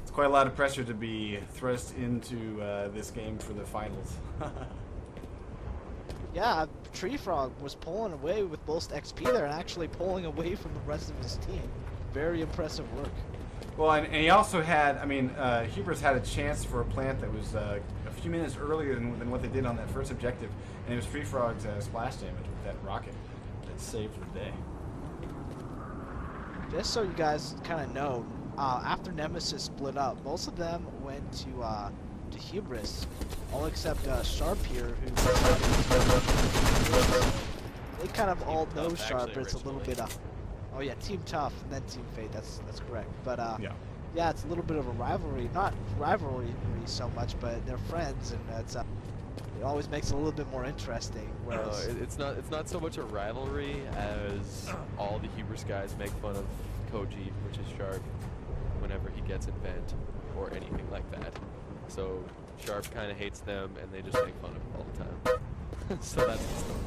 It's quite a lot of pressure to be thrust into this game for the finals. Yeah, Tree Frog was pulling away with most XP there and actually pulling away from the rest of his team. Very impressive work. Well, and he also had, I mean, Hubris had a chance for a plant that was a few minutes earlier than what they did on that first objective, and it was Tree Frog's splash damage with that rocket that saved the day. Just so you guys kind of know, after Nemesis split up, most of them went to Hubris, all except Sharp here, who they kind of all know Sharp, but it's a little bit oh yeah, Team Tough and then Team Fate. That's correct. But yeah, it's a little bit of a rivalry, not rivalry so much, but they're friends, and it always makes it a little bit more interesting. Whereas it's not so much a rivalry as all the Hubris guys make fun of Koji, which is Sharp, whenever he gets in vent or anything like that. So Sharp kind of hates them, and they just make fun of him all the time. So that's the story.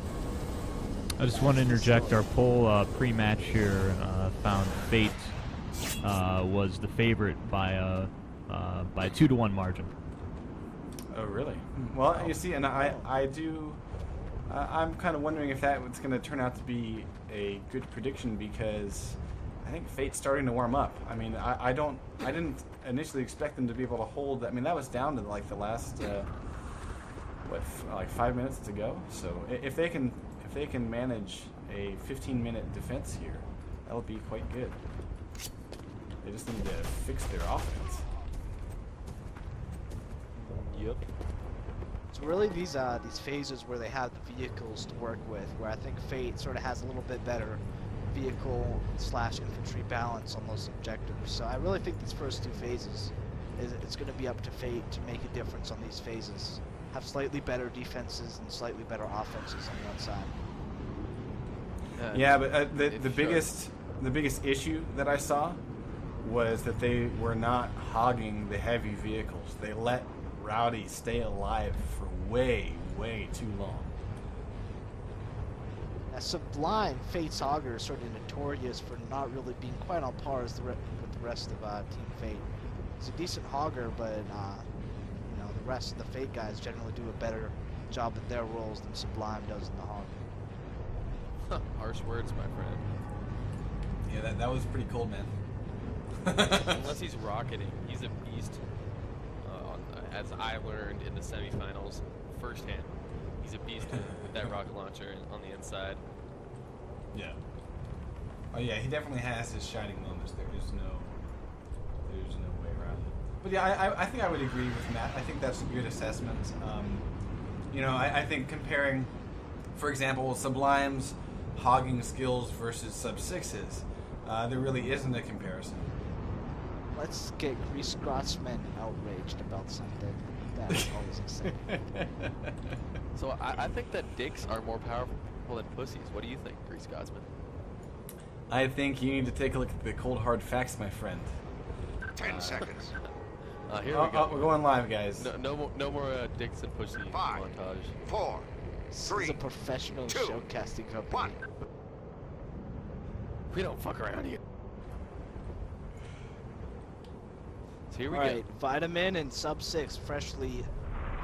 I just want to interject our poll pre-match here. Found Fate was the favorite by a 2-to-1 margin. Oh, really? Well, you see, and I'm kind of wondering if that was going to turn out to be a good prediction, because I think Fate's starting to warm up. I mean, I didn't initially expect them to be able to hold. I mean, that was down to like the last like 5 minutes to go. So if they can manage a 15-minute defense here, that'll be quite good. They just need to fix their offense. Yep. So really, these phases where they have the vehicles to work with, where I think Fate sort of has a little bit better vehicle/infantry balance on those objectives. So I really think these first two phases, it's going to be up to Fate to make a difference on these phases. Have slightly better defenses and slightly better offenses on one side. Yeah, but the biggest issue that I saw was that they were not hogging the heavy vehicles. They let Rowdy stay alive for way too long. Sublime, Fate's Auger, is sort of notorious for not really being quite on par with the rest of Team Fate. He's a decent hogger, but you know, the rest of the Fate guys generally do a better job at their roles than Sublime does in the hog. Harsh words, my friend. Yeah, that was pretty cold, man. Unless he's rocketing, he's a beast. As I learned in the semifinals firsthand, he's a beast with that rocket launcher on the inside. Yeah. Oh yeah, he definitely has his shining moments. There's no way around it. But yeah, I think I would agree with Matt. I think that's a good assessment. You know, I think comparing, for example, Sublime's hogging skills versus Sub-6's, there really isn't a comparison. Let's get GreasedScotsman outraged about something. That's always exciting. So I think that dicks are more powerful than pussies. What do you think, GreasedScotsman? I think you need to take a look at the cold hard facts, my friend. 10 seconds. Here we go. We're going live, guys. No more Dixon pussy 5, montage. 4, This 3. is a professional 2, showcasting company. 1. We don't fuck around here. So here we go. Alright, Vitamin and Sub 6 freshly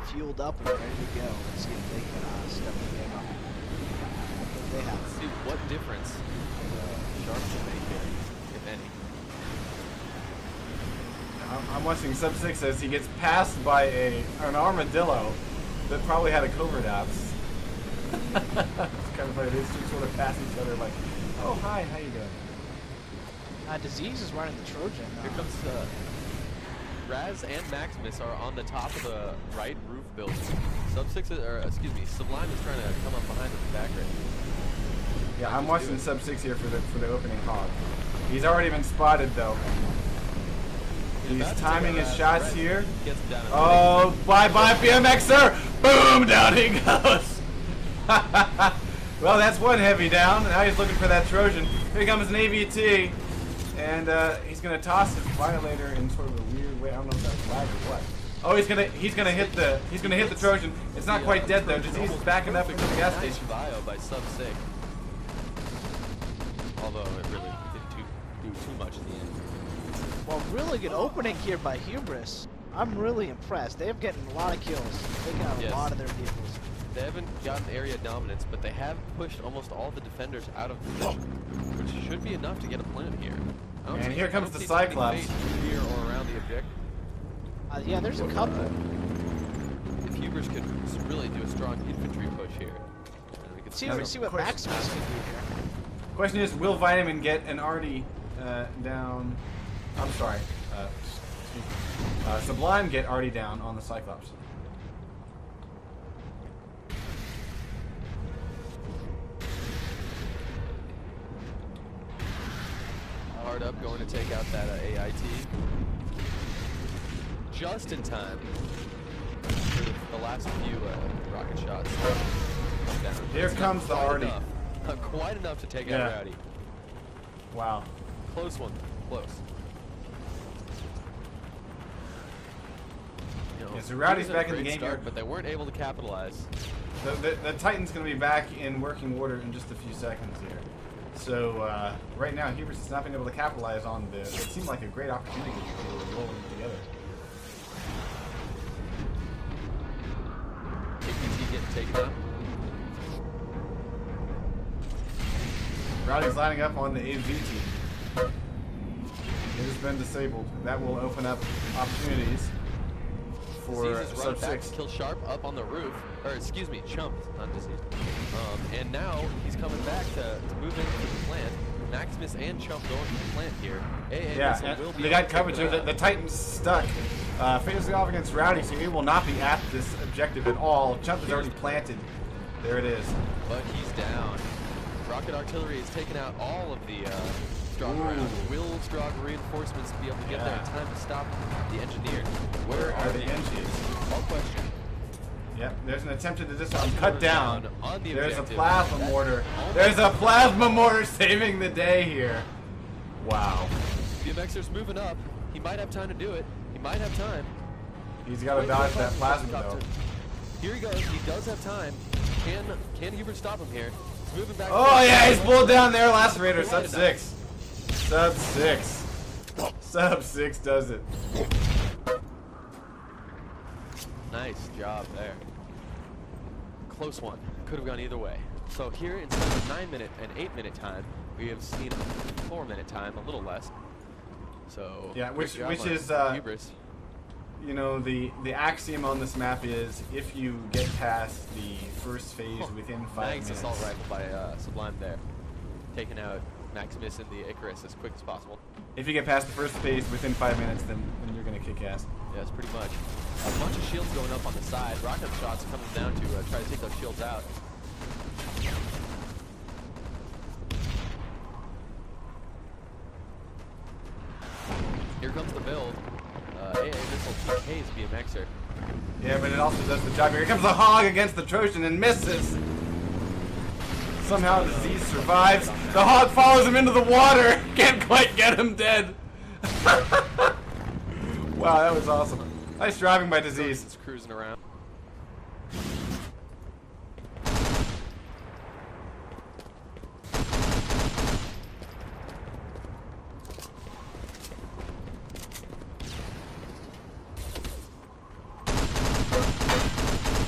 fueled up and ready to go. Let's see if they can step the game up. What they have. Let's see what difference Sharp can make here, if any. I'm watching Sub 6 as he gets passed by an armadillo that probably had a covert ops. It's kind of funny. They just sort of pass each other like, oh, hi, how you doing? Disease is running the Trojan. Here comes Raz and Maximus are on the top of the right roof building. Sublime is trying to come up behind the back right. Yeah, I'm watching Sub 6 here for the opening hog. He's already been spotted though. He's timing his shots here. Oh, bye-bye BMXer! Boom! Down he goes! Well, that's one heavy down. Now he's looking for that Trojan. Here comes an AVT. And he's gonna toss his Violator in sort of a weird way. I don't know if that's lag or what. Oh, he's gonna hit the Trojan. It's not quite dead though. Disease is backing up into the gas station. Bio by Sub 6. Although it really didn't do too much in the end. Well, really good opening here by Hubris. I'm really impressed. They're getting a lot of kills, taking out a lot of their vehicles. They haven't gotten area dominance, but they have pushed almost all the defenders out of position, which should be enough to get a plant here. And here comes the Cyclops. Here or around the objective. Yeah, there's a couple. If Hubris could really do a strong infantry push here, we could See what Maximus can do here. Question is, will Vitamin get an Artie down? I'm sorry. Sublime get Artie down on the Cyclops. Hard up, going to take out that AIT. Just in time for the last few rocket shots. Here comes the Artie. Quite enough to take out Rowdy. Wow. Close one. Close. Yeah, so Rowdy's back in the game here. But they weren't able to capitalize. The Titan's going to be back in working order in just a few seconds here. So right now, Hubris has not been able to capitalize on what seemed like a great opportunity to roll them together. APT getting taken out. Rowdy's lining up on the AV team. It has been disabled. That will open up opportunities for Sub 6. Kill Sharp up on the roof, or excuse me, Chump, not Disease. And now he's coming back to move into the plant. Maximus and Chump going to the plant here. They got coverage. The Titan's stuck. Facing off against Rowdy, so he will not be at this objective at all. Chump is already planted. There it is. But he's down. Rocket artillery has taken out all of the Strong rounds. Will Strong reinforcements be able to get there in time to stop the engineer? Where are the engineers? All question. Yep, there's an attempt to disarm. Cut down. On the There's a objective. plasma mortar. There's a plasma mortar saving the day here. Wow. BMXer's moving up. He might have time to do it. He might have time. He's got to dodge that plasma though. Here he goes. He does have time. Can Hubert stop him here? He's moving back. Oh yeah, he's pulled down there. Lacerator, sub 6. Sub 6. Sub 6 does it. Nice job there. Close one. Could have gone either way. So here, instead of a 9-minute and 8-minute time, we have seen a 4-minute time, a little less. So yeah, which is Hubris. You know, the axiom on this map is if you get past the first phase within 5 minutes. Nice assault rifle by Sublime there, taking out Maximus and the Icarus as quick as possible. If you get past the first phase within 5 minutes, then you're gonna kick ass. Yes, pretty much. A bunch of shields going up on the side. Rocket shots coming down to try to take those shields out. Here comes the build. AA missile TK's BMXer. Yeah, but it also does the job. Here comes the hog against the Trojan and misses. Somehow Disease survives. The hog follows him into the water. Can't quite get him dead. Wow, that was awesome. Nice driving by Disease. It's cruising around.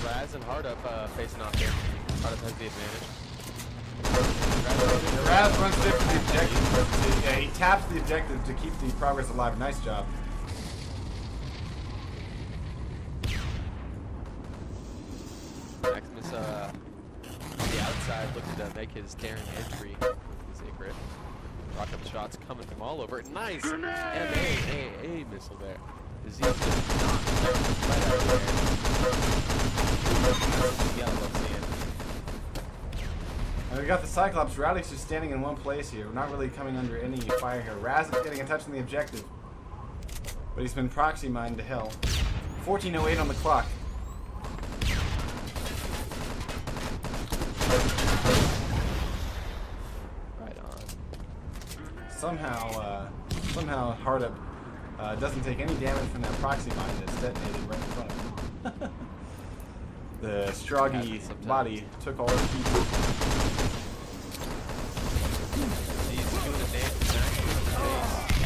Raz and Hardup facing off here. Hardup has the advantage. The Raz runs straight for the objective. Yeah, he taps the objective to keep the progress alive. Nice job. Maximus on the outside looking to make his daring entry with his Icarus. Rocket shots coming from all over. Nice! M-A-A-A missile there. Disease just knocked right out of there. Yeah, I love seeing. We got the Cyclops. Rowdy's just standing in one place here. We're not really coming under any fire here. Raz is getting a touch on the objective. But he's been proxy mined to hell. 14:08 on the clock. Right on. Somehow Hardup doesn't take any damage from that proxy mine that's detonated right in front of him. The Stroggy body took all the pieces.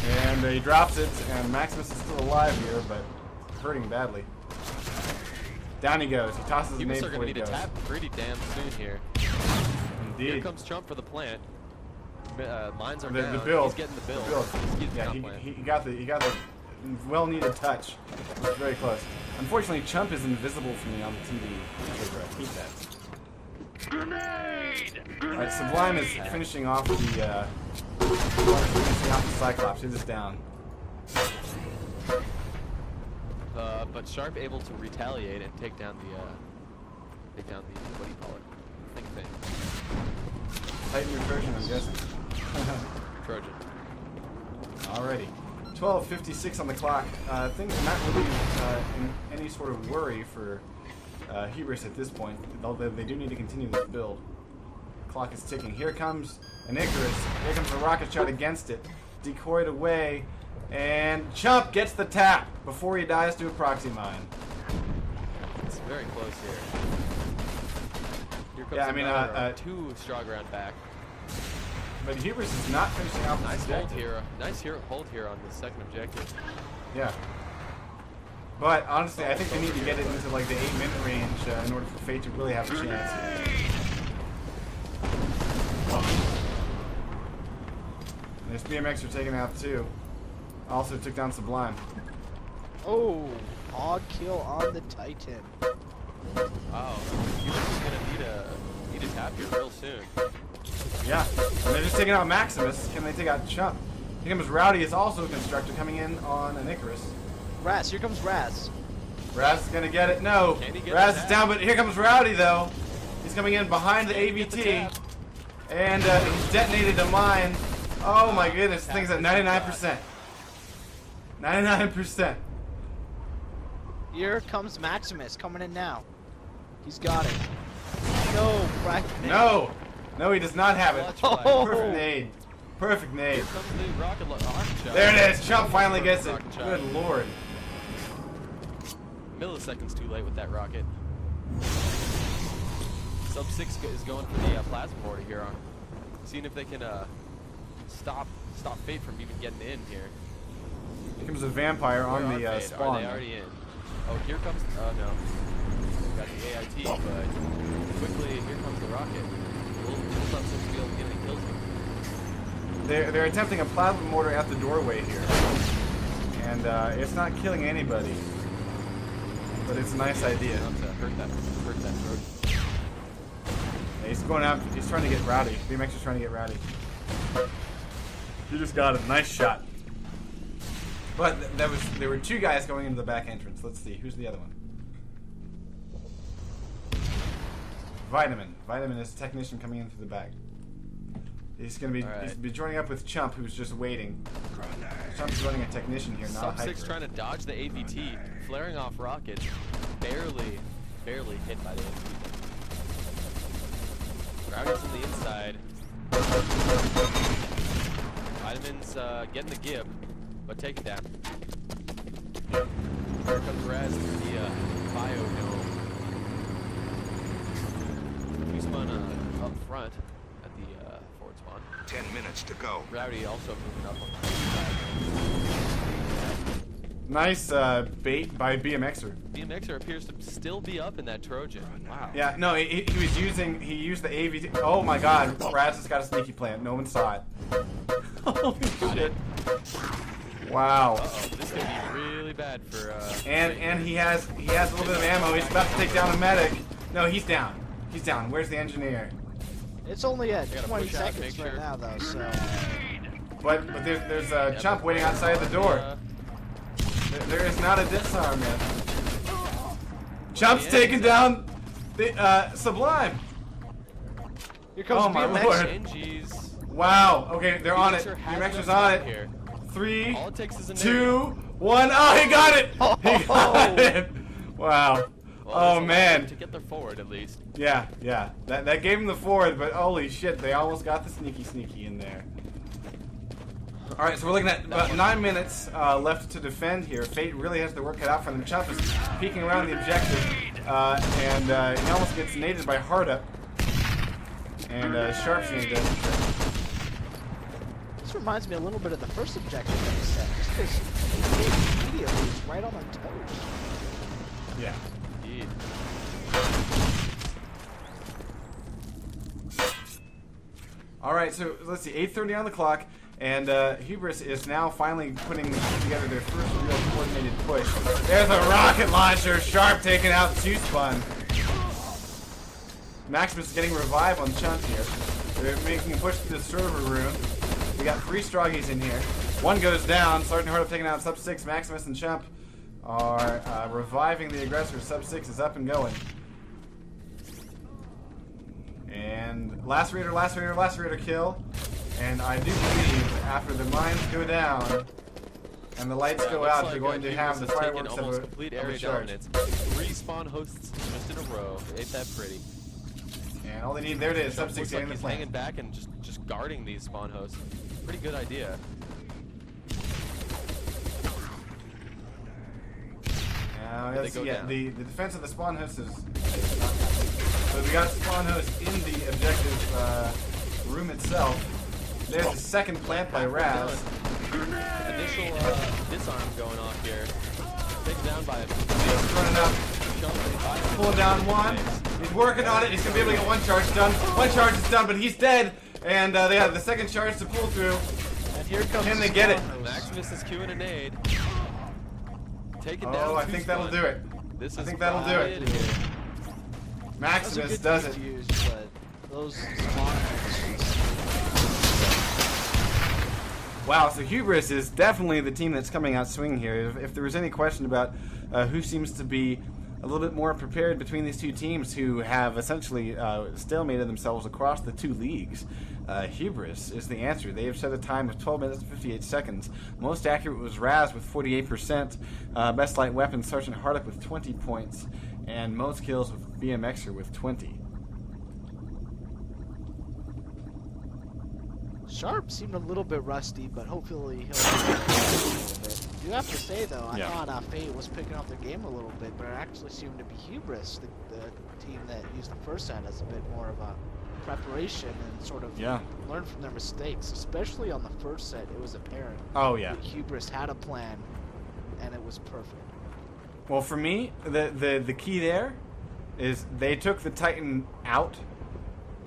And he drops it, and Maximus is still alive here, but hurting badly. Down he goes. He tosses the nade People are before going he to need goes. to tap pretty damn soon here. Indeed. Here comes Chump for the plant. Mines are The down. build. He's getting the build. Yeah, he got the well-needed touch. It was very close. Unfortunately, Chump is invisible for me on the TV. Keep that. Alright, Sublime is finishing off the Cyclops. He is down. But Sharp able to retaliate and take down the what do you call it? Thing. Titan recursion, I'm guessing. Trojan. Alrighty. 12:56 on the clock. Things are not really in any sort of worry for Hubris at this point, although they do need to continue this build. The clock is ticking. Here comes an Icarus. Here comes a rocket shot against it. Decoyed away. And Chump gets the tap before he dies to a proxy mine. It's very close here. Here comes two straw ground back. But Hubris is not finishing off Nice his hold objective. here. Nice hold here on the second objective. Yeah. But honestly, I think they need to get it into like the 8-minute range in order for Fate to really have a chance. And this BMX are taken out too. Also took down Sublime. Oh, hog kill on the Titan. Wow. You're gonna need a tap here real soon. Yeah. And they're just taking out Maximus. Can they take out Chump? Here comes Rowdy is also a constructor coming in on an Icarus. Raz, here comes Raz. Raz is gonna get it. No. Can he get Raz the is tap? down, but here comes Rowdy though. He's coming in behind the AVT. And he's detonated a mine. Oh my goodness, this thing's at 99%. 99%. Here comes Maximus coming in now. He's got it. No, fragment. No! No, he does not have it. Oh. Perfect nade. Perfect nade. Here comes the rocket shot. There it is. Chump finally gets it. Rocket shot. Good lord. Milliseconds too late with that rocket. Sub 6 is going for the plasma mortar here on. Seeing if they can stop Fate from even getting in here. Here comes a vampire on Where the are Fate? spawn. Are they already in? Oh, here comes. Oh no. Got the AIT, but quickly here comes the rocket. Will Sub 6 be able to get any kills here? They're attempting a plasma mortar at the doorway here. And it's not killing anybody. But it's a nice idea. Enough to hurt that road. Yeah, he's going out. He's trying to get Rowdy. BMX is trying to get Rowdy. He just got a nice shot. But there were two guys going into the back entrance. Let's see. Who's the other one? Vitamin. Vitamin is a technician coming in through the back. He's gonna be joining up with Chump, who's just waiting. Chump's running a technician here, not a Sub 6 hiker. trying to dodge the AVT, flaring off rockets, barely hit by the AVT. Rowdy's on the inside. Vitamin's getting the gib, but take it down. Here comes Raz through the biodome. He spun up front at the forward spawn. 10 minutes to go. Rowdy also moving up on the biodome. Nice bait by BMXer. BMXer appears to still be up in that Trojan. Wow. Yeah, no, he used the AVT. Oh my god, Raz has got a sneaky plant. No one saw it. Holy shit. Wow. Uh-oh, this could be really bad for And he has a little bit of ammo. He's about to take down a medic. No, he's down. He's down. Where's the engineer? It's only at gotta 20 push out, seconds make right sure. now, though, so... But there's a chump waiting outside the door. There is not a disarm yet. Chump's taking down the Sublime. Here comes Oh my BMX. lord. NG's. Wow. Okay, they're on it. BMXer has BMXer's enough on time it. here. 3, All it takes is a 2, 1. Oh, he got it. He got it. Wow. Well, Oh this man. allows them to get their forward at least. Yeah. That gave him the forward, but holy shit, they almost got the sneaky in there. All right, so we're looking at about 9 minutes left to defend here. Fate really has the work cut out for them. Chump is peeking around the objective, and he almost gets naded by Hardup. And Sharp's naded. This reminds me a little bit of the first objective that we set, just because immediately was right on their toes. Yeah. Indeed. All right, so let's see, 8:30 on the clock, and Hubris is now finally putting together their first real coordinated push. There's a rocket launcher, Sharp taking out 2-Spun. Maximus is getting revived on Chump here. They're making a push to the server room. We got 3 Stroggies in here. One goes down. Sergeant Hardup taking out Sub 6. Maximus and Chump are reviving the aggressor. Sub 6 is up and going. And lacerator kill. And I do believe after the mines go down and the lights go out, they're going to have the fireworks of almost a complete of a area charge. dominance. 3 spawn hosts just in a row. Ain't that pretty? And all they need, there it is, Sub 6 Looks getting like the he's hanging plant. back and just guarding these spawn hosts. Pretty good idea. Now, They let's go see, yeah, down. the defense of the spawn host is not happening. So we got spawn host in the objective room itself. There's the second plant by Raz. Initial disarm going off here. Taken down by He's running up, pulling down one. He's working on it. He's gonna be able to get 1 charge done. 1 charge is done, but he's dead. And they have the second charge to pull through. And here comes Can the they get it? spawn host. Maximus is queuing a nade. Taking Oh, down I think that'll do it. This I is think that'll do it. right here. Maximus That was a does good it. defuse, but those spawn hosts. Wow, so Hubris is definitely the team that's coming out swinging here. If there was any question about who seems to be a little bit more prepared between these two teams who have essentially stalemated themselves across the 2 leagues, Hubris is the answer. They have set a time of 12 minutes and 58 seconds. Most accurate was Raz with 48%, best light weapon Sergeant Hardup with 20 points, and most kills with BMXer with 20. Sharp seemed a little bit rusty, but hopefully he'll get a little bit. You have to say though, I thought Fate was picking up their game a little bit, but it actually seemed to be Hubris, the team that used the first set as a bit more of a preparation and sort of learn from their mistakes. Especially on the first set, it was apparent. Oh yeah. That Hubris had a plan, and it was perfect. Well, for me, the key there is they took the Titan out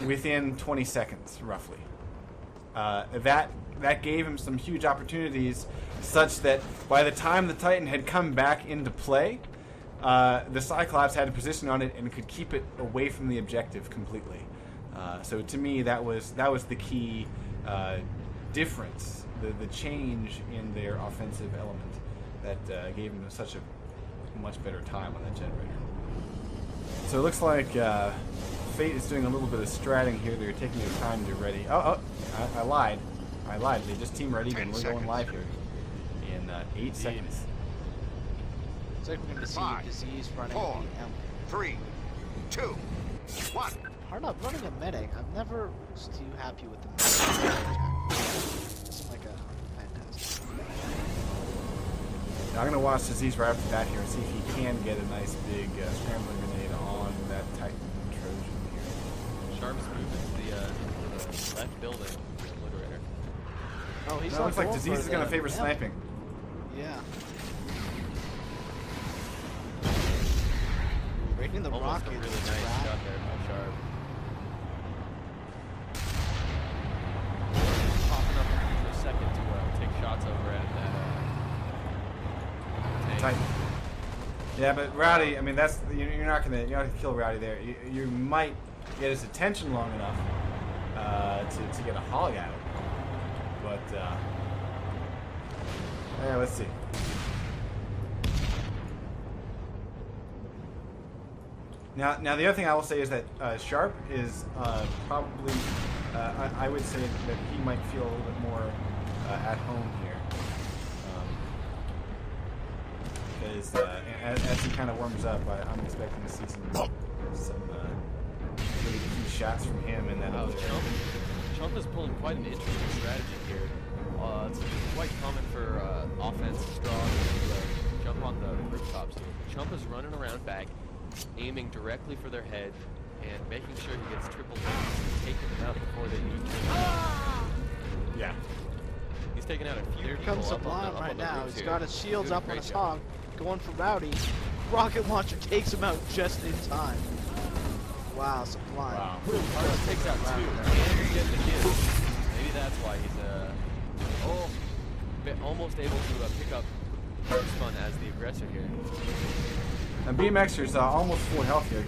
within 20 seconds, roughly. That gave him some huge opportunities, such that by the time the Titan had come back into play, the Cyclops had a position on it and could keep it away from the objective completely. So to me, that was the key difference, the change in their offensive element that gave them such a much better time on that generator. So it looks like Fate is doing a little bit of stratting here. They're taking their time to ready. I lied. They just team ready and we're going live here in 8 seconds. It's like we're going to see 5, Disease running 4, the M. 3, 2, 1. Hard up running a medic. I've never was too happy with the medic. It's like a fantastic. Now I'm going to watch Disease right after that here and see if he can get a nice big scrambling grenade on that Titan Trojan here. Sharp's moving to the left building. Obliterator. Oh, he's No, looks like Disease is going to favor sniping. Yeah. Breaking the Almost rocket. a really nice shot there by Sharp. Popping up for a second to take shots over at that tank. Titan. Yeah, but Rowdy, I mean, that's you're not gonna kill Rowdy there. You might get his attention long enough to get a hog out. But yeah, let's see. Now the other thing I will say is that Sharp is probably, I would say that he might feel a little bit more at home here. Because as he kind of warms up, I'm expecting to see some really key shots from him in that other area. Chump is pulling quite an interesting strategy here. It's quite common for offense strong to jump on the rooftops here. Chump is running around back, aiming directly for their head, and making sure he gets triple hits, taking them out before they need to. Yeah. He's taking out a few Here people comes up on Sublime the right now. roofs He's here. got his shields Doing a up on great his job. hog, going for Rowdy. Rocket launcher takes him out just in time. Wow, Sublime. Wow. Carlos takes out two, and he's getting the kill. Maybe that's why he's almost able to pick up first fun as the aggressor here. And BMXer's almost full health here,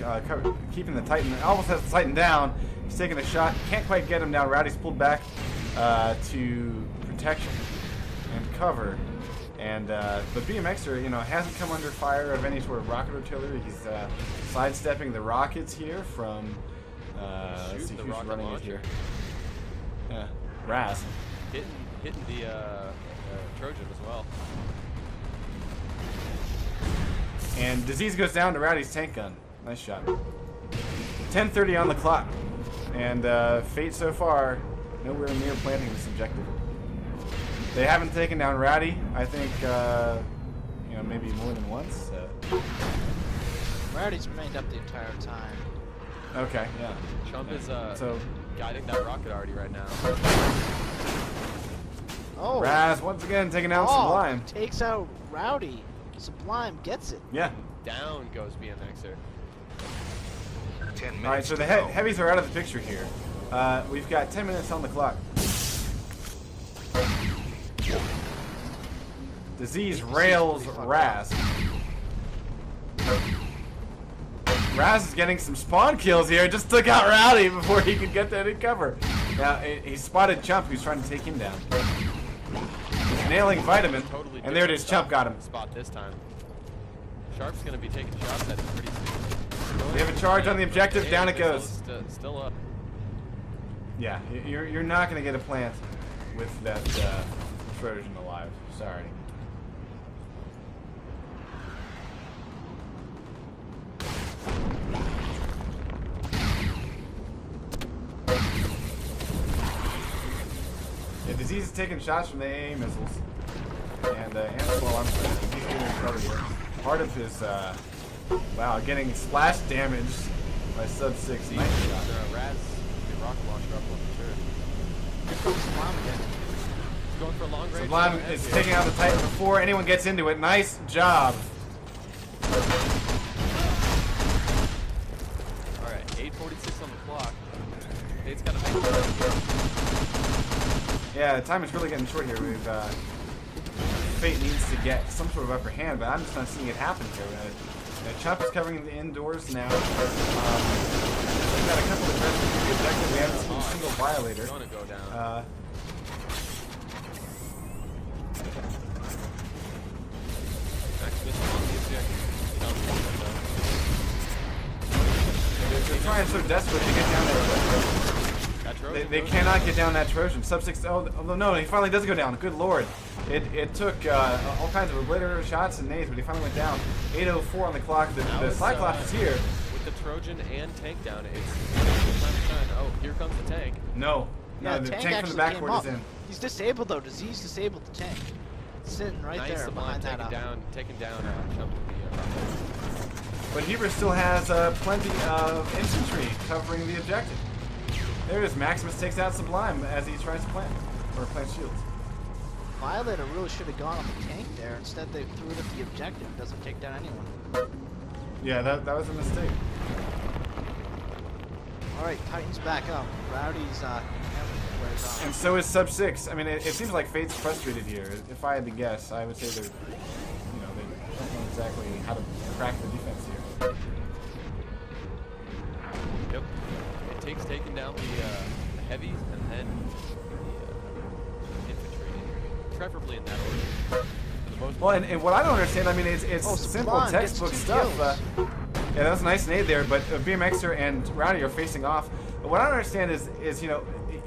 keeping the Titan. Almost has the Titan down. He's taking a shot. Can't quite get him down. Rowdy's pulled back to protection and cover. And but BMXer, hasn't come under fire of any sort of rocket artillery. He's sidestepping the rockets here from. Let's see the who's rocket running it launcher. here. Yeah, Raz. Hitting the Trojan as well. And Disease goes down to Rowdy's tank gun. Nice shot. 10:30 on the clock. And Fate so far, nowhere near planting this objective. They haven't taken down Rowdy, I think, maybe more than once. Rowdy's remained up the entire time. Okay, yeah. Chump is So, guiding that rocket already right now. Oh, Raz once again taking down oh, Sublime. takes out Rowdy. Sublime gets it. Yeah. Down goes BMXer. 10 minutes. Alright, so the to go. heavies are out of the picture here. We've got 10 minutes on the clock. Disease rails Raz. Raz is getting some spawn kills here. Just took out Rowdy before he could get that in cover. Now, he spotted Chump, who's trying to take him down. He's nailing Vitamin, Totally and there it is. Chump got him. Spot this time. Sharp's going to be taking shots at him pretty soon. They have a charge on the objective. And Down it missile goes. is still up. Yeah, you're not going to get a plant with that Trojan alive. Sorry. Yeah, Disease is taking shots from the AA missiles. And well, I'm sorry, he's getting covered here. Part of his, wow, getting splash damage by sub-6. Nice shot. Raz, the rocket launcher up on the turret. Here comes Sublime again. He's going for a long range. Sublime is taking out the Titan before anyone gets into it. Nice job. Alright, 8:46 on the clock. Fate's got to make it. Yeah, the time is really getting short here. We've Fate needs to get some sort of upper hand, but I'm just not seeing it happen here. Chump is covering the indoors now. We've got a couple of aggressive to the objective. We haven't seen a single violator. It's going to go down. Max missile on the objective. They're trying so desperate to get down there. They cannot get down that Trojan. Sub-6. Oh no, he finally does go down. Good lord. It took all kinds of obliterator shots and nades, but he finally went down. 8:04 on the clock. The Cyclops is here. With the Trojan and tank down. It's oh, here comes the tank. No. Yeah, No, the tank from actually the came backboard up. is in. He's disabled though. Disease disabled the tank. It's sitting right Nice there Sublime behind that taking down Chump with the But Heber still has plenty of infantry covering the objective. There it is. Maximus takes out Sublime as he tries to plant. Or plant shields. Violator really should have gone on the tank there. Instead, they threw it at the objective. Doesn't take down anyone. Yeah, that was a mistake. All right, Titan's back up. Rowdy's wears off. And so is Sub 6. I mean, it seems like Fate's frustrated here. If I had to guess, I would say they're, you know, they don't know exactly how to crack the defense here. Yep. It takes taking down the heavies and then the infantry, preferably in that order. For the most Well, part. and what I don't understand, I mean, it's simple Sublime textbook gets 2 stuff. kills. Yeah, that was a nice nade there, but BMXer and Rowdy are facing off. But what I don't understand is you know,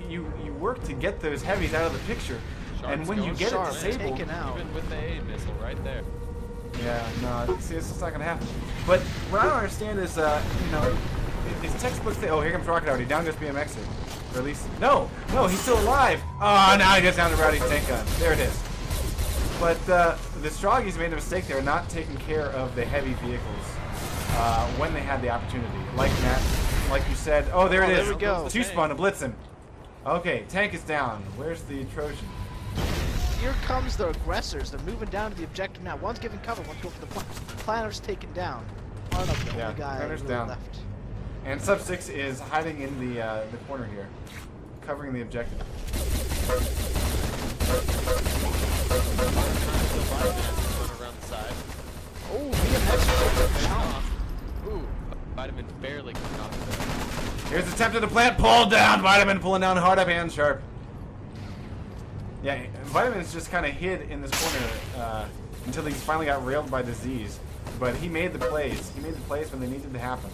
you work to get those heavies out of the picture, Sharp's and when you going get Sharp, it disabled, taken out. Even with the A missile right there. yeah, no, see, it's just not gonna happen. But what I don't understand is, you know, it's textbook thing. Oh, here comes Rocket Rowdy. Down goes BMXer. Or at least, no, he's still alive. Oh, now he gets down to Rowdy's tank gun. There it is. But the Stroggies made a mistake there, not taking care of the heavy vehicles when they had the opportunity. Like Matt, like you said. Oh, there it is. there we go. Two spawn to blitz him. Okay, tank is down. Where's the Trojan? Here comes the aggressors. They're moving down to the objective now. One's giving cover. One's going for the planner's taken down. Arnold's the only guy planner's really down. left. And Sub 6 is hiding in the corner here, covering the objective. Around the side. Oh, BMX. Ooh, Vitamin barely coming off of Here's attempted to plant, pulled down. Vitamin pulling down hard up and sharp. Yeah, Vitamin's just kind of hid in this corner until he finally got railed by disease. But he made the plays. He made the plays when they needed to happen.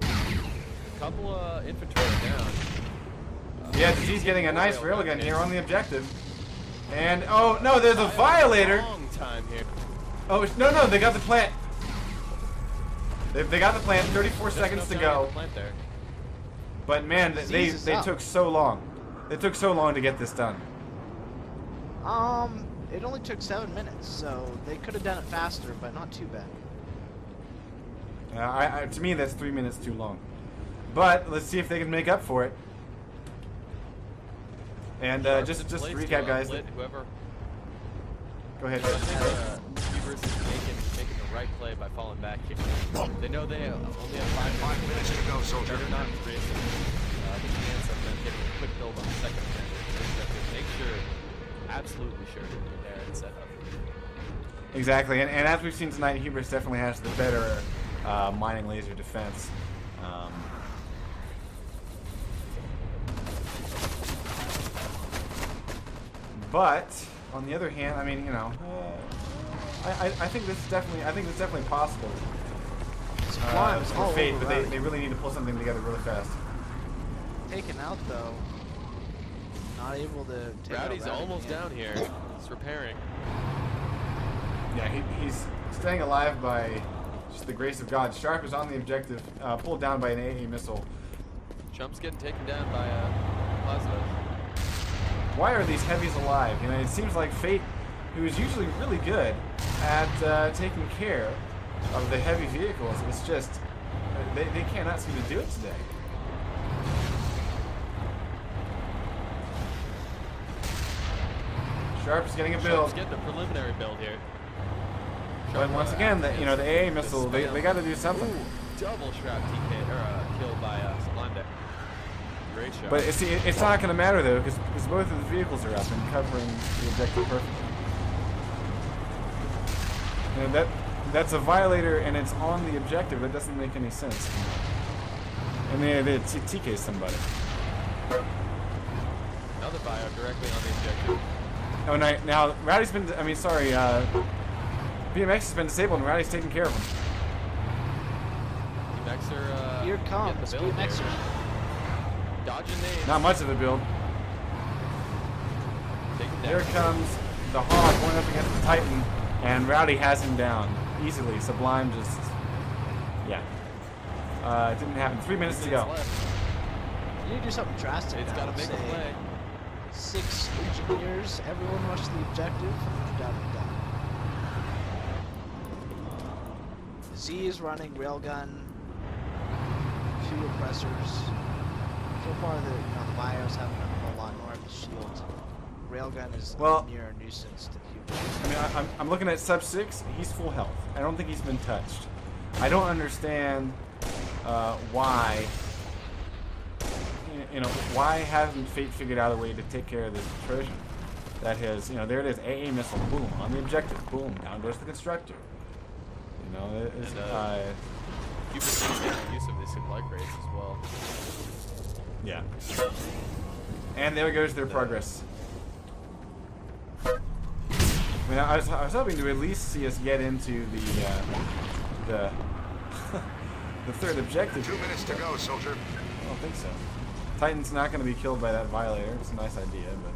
A couple of infantry down. Yeah, disease getting a nice railgun here on the objective. And oh no, there's a violator. Long time here. Oh no, they got the plant. They got the plant. 34 seconds to No go. plant there. But man, they up. took so long. They took so long to get this done. It only took 7 minutes, so they could have done it faster, but not too bad. To me, that's 3 minutes too long. But let's see if they can make up for it. And just to recap, guys. Whoever. Go ahead. I think Beavers is making the right play by falling back here. They know they only have 5 minutes to go, soldier. They're not creating the chance of them getting a quick build on the second objective. Make sure, absolutely sure that they're there and set up. Exactly, and as we've seen tonight, Hubris definitely has the better mining laser defense. But on the other hand, I mean, you know, I think this is definitely possible for Fate, but they really need to pull something together really fast. Taken out though. Not able to take Rowdy's out Rowdy almost again. down here. He's repairing. Yeah, he's staying alive by just the grace of God. Sharp is on the objective, pulled down by an AA missile. Chump's getting taken down by Plasma. Why are these heavies alive? You know, it seems like Fate, who is usually really good at taking care of the heavy vehicles, it's just they cannot seem to do it today. Sharp is getting a build. Sharp's getting a preliminary build here. But once again, the AA missile, they got to do something. Ooh, double Shroud TK or killed by Sublime there. Great shot. But it's not going to matter though, because both of the vehicles are up and covering the objective perfectly. And that's a violator, and it's on the objective. That doesn't make any sense. And they TK somebody. Another bio directly on the objective. Oh, now Rowdy's been. I mean, sorry. BMX has been disabled, and Rowdy's taking care of him. BMXer. Here comes BMXer. Dodging names. Not much of a build. Here comes the Hog going up against the Titan, and Rowdy has him down easily. Sublime just Yeah. It didn't happen. 3 minutes to go. You need to do something drastic. It's got to make a play. 6 engineers, everyone rush the objective. Done. Z is running railgun, 2 oppressors. So far, the bios haven't done a whole lot, nor have the shield. Railgun is a mere nuisance to the human. I mean, I'm looking at sub 6. He's full health. I don't think he's been touched. I don't understand why. Why hasn't Fate figured out a way to take care of this Trojan? That has, there it is, AA missile, boom, on the objective, boom, down goes the constructor. It's, you can make use of the supply crates as well. Yeah. And there goes their progress. I mean, I was hoping to at least see us get into the the third objective. 2 minutes to go, soldier. I don't think so. Titan's not going to be killed by that violator. It's a nice idea, but...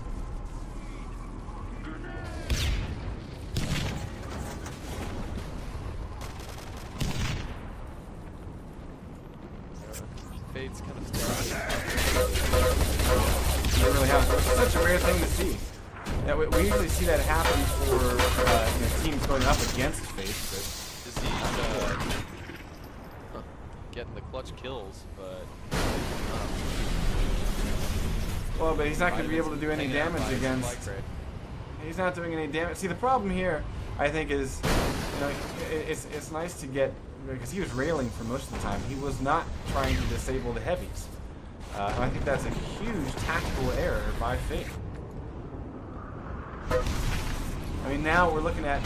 Fate's kind of stuck. It really has. It's such a rare thing to see. Yeah, we usually see that happen for teams going up against Fate, but... Is he getting the clutch kills, but... Well, but he's not going to be able to do any damage against... He's not doing any damage. See, the problem here, I think, is... it's nice to get... Because he was railing for most of the time. He was not trying to disable the heavies. And I think that's a huge tactical error by Fate. I mean, now we're looking at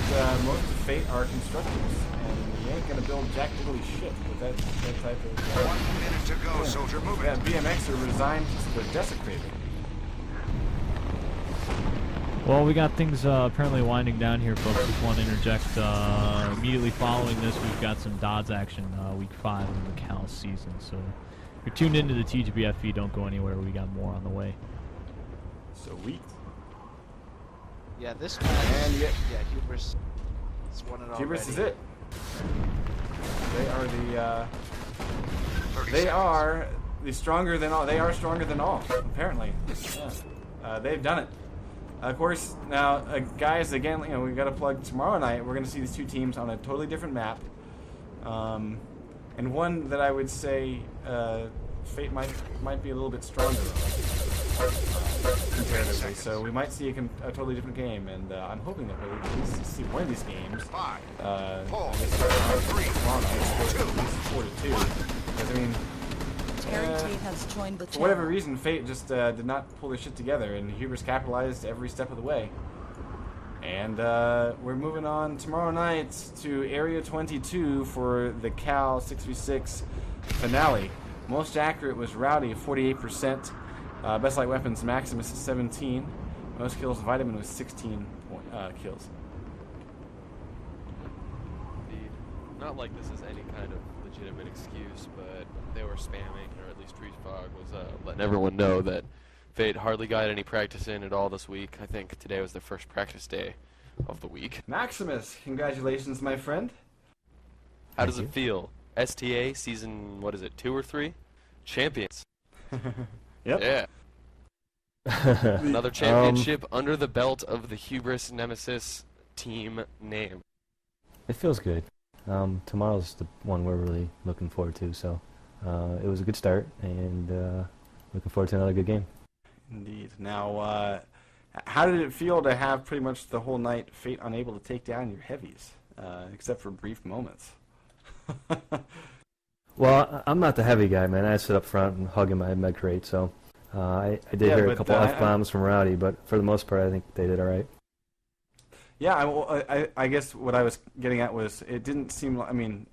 most of Fate are constructors, and you ain't gonna build jack diddly shit with that type of... 1 minute to go, soldier. Move it. Yeah, BMX are resigned to desecrated. Well, we got things apparently winding down here, folks. Just want to interject. Immediately following this, we've got some Dodds action, week 5 in the Cal season. So if you're tuned into the TGBF feed, don't go anywhere. We got more on the way. Sweet. Yeah, this match. And yeah, Hubris has won it already. Hubris is it. They are the. 30 They seconds. are the stronger than all. They are stronger than all. Apparently. Yeah. They've done it. Of course, now, guys, again, we got to plug tomorrow night. We're going to see these two teams on a totally different map. And one that I would say Fate might be a little bit stronger comparatively. So we might see a totally different game, and I'm hoping that we'll at least see one of these games. 5, 4, I guess 3, tomorrow night, at least 4-2. Because, I mean... Terry Tate has joined the For channel. whatever reason, Fate just did not pull their shit together, and Hubris capitalized every step of the way. And we're moving on tomorrow night to Area 22 for the Cal 6v6 finale. Most accurate was Rowdy, 48%. Best light weapons, Maximus, 17. Most kills, Vitamin, was 16 kills. Indeed. Not like this is any kind of legitimate excuse, but they were spamming, or at least GreasedScotsman was letting everyone know that Fate hardly got any practice in at all this week. I think today was their first practice day of the week. Maximus, congratulations, my friend. How does it feel? STA season, what is it, 2 or 3? Champions. Yep. Yeah. Another championship under the belt of the Hubris Nemesis team name. It feels good. Tomorrow's the one we're really looking forward to, so it was a good start, and looking forward to another good game. Indeed. Now, how did it feel to have pretty much the whole night Fate unable to take down your heavies, except for brief moments? Well, I'm not the heavy guy, man. I sit up front and hug in my med crate, so I did hear a couple F-bombs from Rowdy, but for the most part, I think they did all right. Yeah, I guess what I was getting at was it didn't seem like, I mean,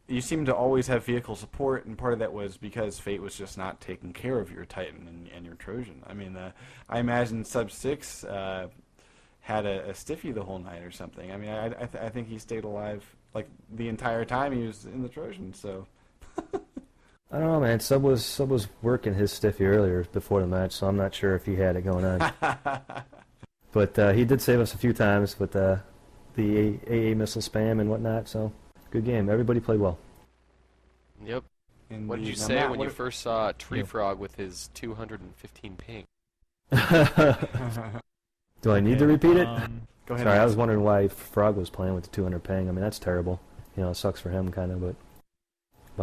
you seem to always have vehicle support, and part of that was because Fate was just not taking care of your Titan and your Trojan. I mean, I imagine Sub 6 had a stiffy the whole night or something. I mean, I think he stayed alive like the entire time he was in the Trojan, so... I don't know, man. Sub was working his stiffy earlier before the match, so I'm not sure if he had it going on. But he did save us a few times with the AA missile spam and whatnot, so good game. Everybody played well. Yep. In What did the- you now, say Matt, when what you if- first saw Tree Yeah. Frog with his 215 ping? Do I need to repeat it? Go ahead. Sorry, I Matt. was wondering why Frog was playing with the 200 ping. I mean, that's terrible. You know, it sucks for him, kind of, but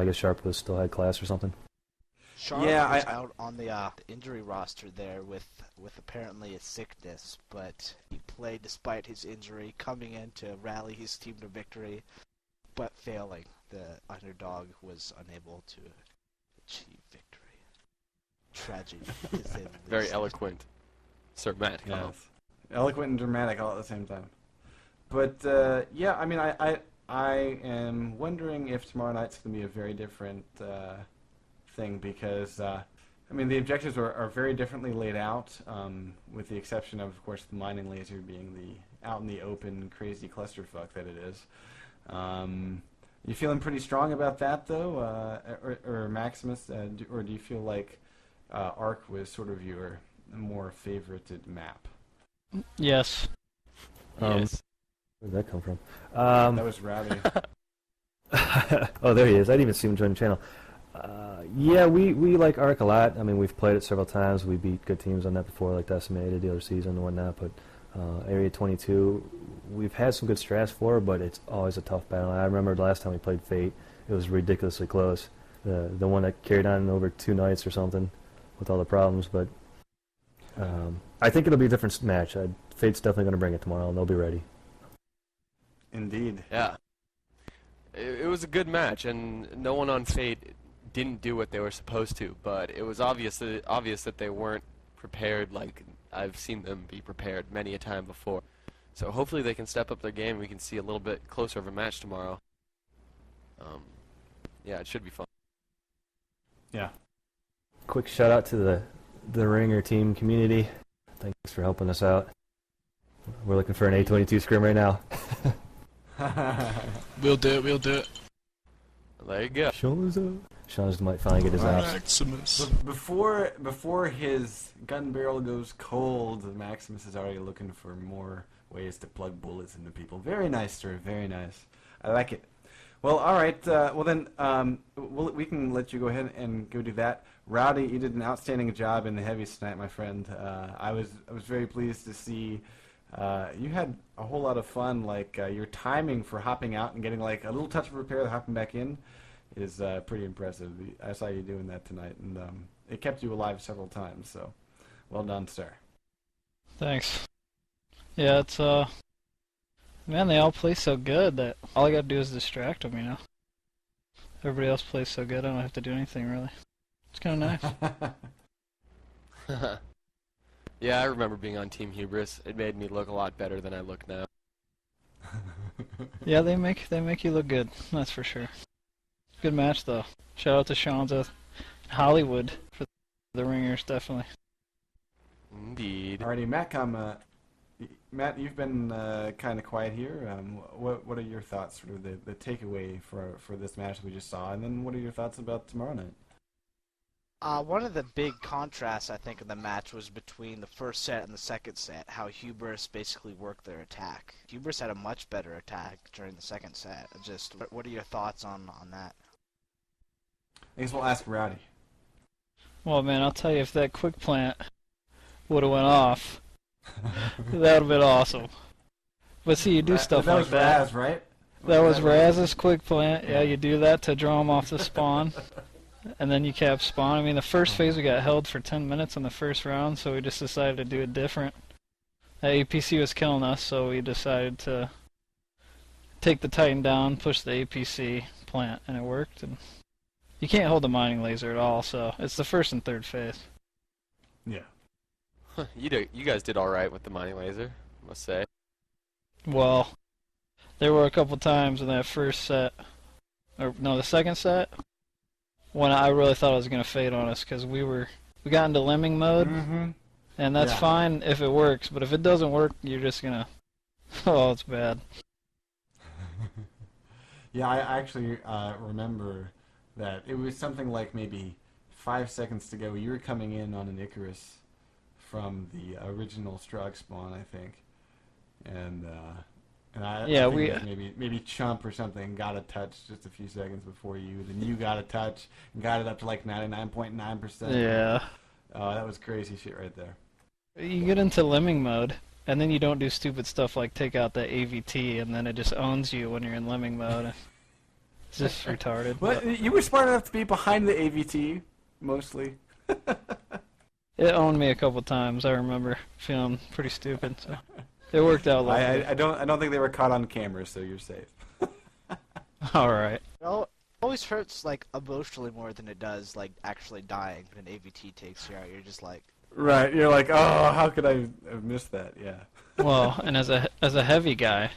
I guess Sharp was still had class or something. Sharp Yeah, was I- out on the injury roster there with apparently a sickness, but he played despite his injury, coming in to rally his team to victory, but failing. The underdog was unable to achieve victory. Tragic. to say the Very least. eloquent, Sir Matt. Yes. Eloquent and dramatic all at the same time. But yeah, I mean, I am wondering if tomorrow night's going to be a very different thing because I mean the objectives are very differently laid out, with the exception of course the mining laser being the out in the open crazy clusterfuck that it is. You feeling pretty strong about that though, or Maximus, or do you feel like Arc was sort of your more favorited map? Yes. Yes. Where did that come from? That was Rowdy. Oh, there he is. I didn't even see him join the channel. Yeah, we like Arc a lot. I mean, we've played it several times. We beat good teams on that before, like Decimated the other season and whatnot. But Area 22, we've had some good strats for, but it's always a tough battle. I remember the last time we played Fate, it was ridiculously close. The one that carried on over 2 nights or something with all the problems. But I think it'll be a different match. Fate's definitely going to bring it tomorrow, and they'll be ready. Indeed. Yeah. It was a good match, and no one on Fate didn't do what they were supposed to, but it was obvious that they weren't prepared like I've seen them be prepared many a time before. So hopefully they can step up their game and we can see a little bit closer of a match tomorrow. Yeah, it should be fun. Yeah. Quick shout out to the Ringer team community. Thanks for helping us out. We're looking for an A22 scrim right now. We'll do it. There you go. Sean's might finally get his ops. Maximus. Before his gun barrel goes cold, Maximus is already looking for more ways to plug bullets into people. Very nice, sir. Very nice. I like it. Well, all right. Well, then we can let you go ahead and go do that. Rowdy, you did an outstanding job in the heavies tonight, my friend. I was very pleased to see you had a whole lot of fun. Like your timing for hopping out and getting like a little touch of repair, hopping back in, is pretty impressive. I saw you doing that tonight, and it kept you alive several times. So, well done, sir. Thanks. Yeah, it's man, they all play so good that all I gotta do is distract them, you know. Everybody else plays so good, I don't have to do anything really. It's kind of nice. Yeah, I remember being on Team Hubris. It made me look a lot better than I look now. Yeah, they make you look good. That's for sure. Good match though. Shout out to Shanza, Hollywood for the Ringers, definitely. Indeed. Alrighty, Matt, you've been kind of quiet here. What are your thoughts, sort of the takeaway for this match we just saw, and then what are your thoughts about tomorrow night? One of the big contrasts, I think, in the match was between the first set and the second set, how Hubris basically worked their attack. Hubris had a much better attack during the second set. Just, what are your thoughts on that? I guess we'll ask Rowdy. Well, man, I'll tell you, if that quick plant would have went off, that would have been awesome. But see, you do stuff that like was that. Raz, right? That was Raz's quick plant. Yeah, you do that to draw him off the spawn. And then you cap spawn. I mean, the first phase we got held for 10 minutes in the first round, so we just decided to do it different. That APC was killing us, so we decided to take the Titan down, push the APC plant, and it worked. And you can't hold the mining laser at all, so it's the first and third phase. Yeah. You guys did all right with the mining laser, I must say. Well, there were a couple times in that first set, or no, the second set, when I really thought it was going to fade on us, because we got into lemming mode, and that's fine if it works, but if it doesn't work, you're just going to, oh, it's bad. Yeah, I actually remember that it was something like maybe 5 seconds to go. You were coming in on an Icarus from the original Strug spawn, I think, and And I Yeah, think it was maybe Chump or something got a touch just a few seconds before you. Then you got a touch and got it up to like 99.9%. Yeah. Oh, that was crazy shit right there. You get into lemming mode, and then you don't do stupid stuff like take out the AVT, and then it just owns you when you're in lemming mode. It's just retarded. Well, you were smart enough to be behind the AVT, mostly. It owned me a couple times. I remember feeling pretty stupid. So it worked out. I don't think they were caught on camera, so you're safe. All right. Well, it always hurts like emotionally more than it does like actually dying when an AVT takes you out. You're just like. Right, you're like, oh, how could I have missed that? Yeah. Well, and as a heavy guy,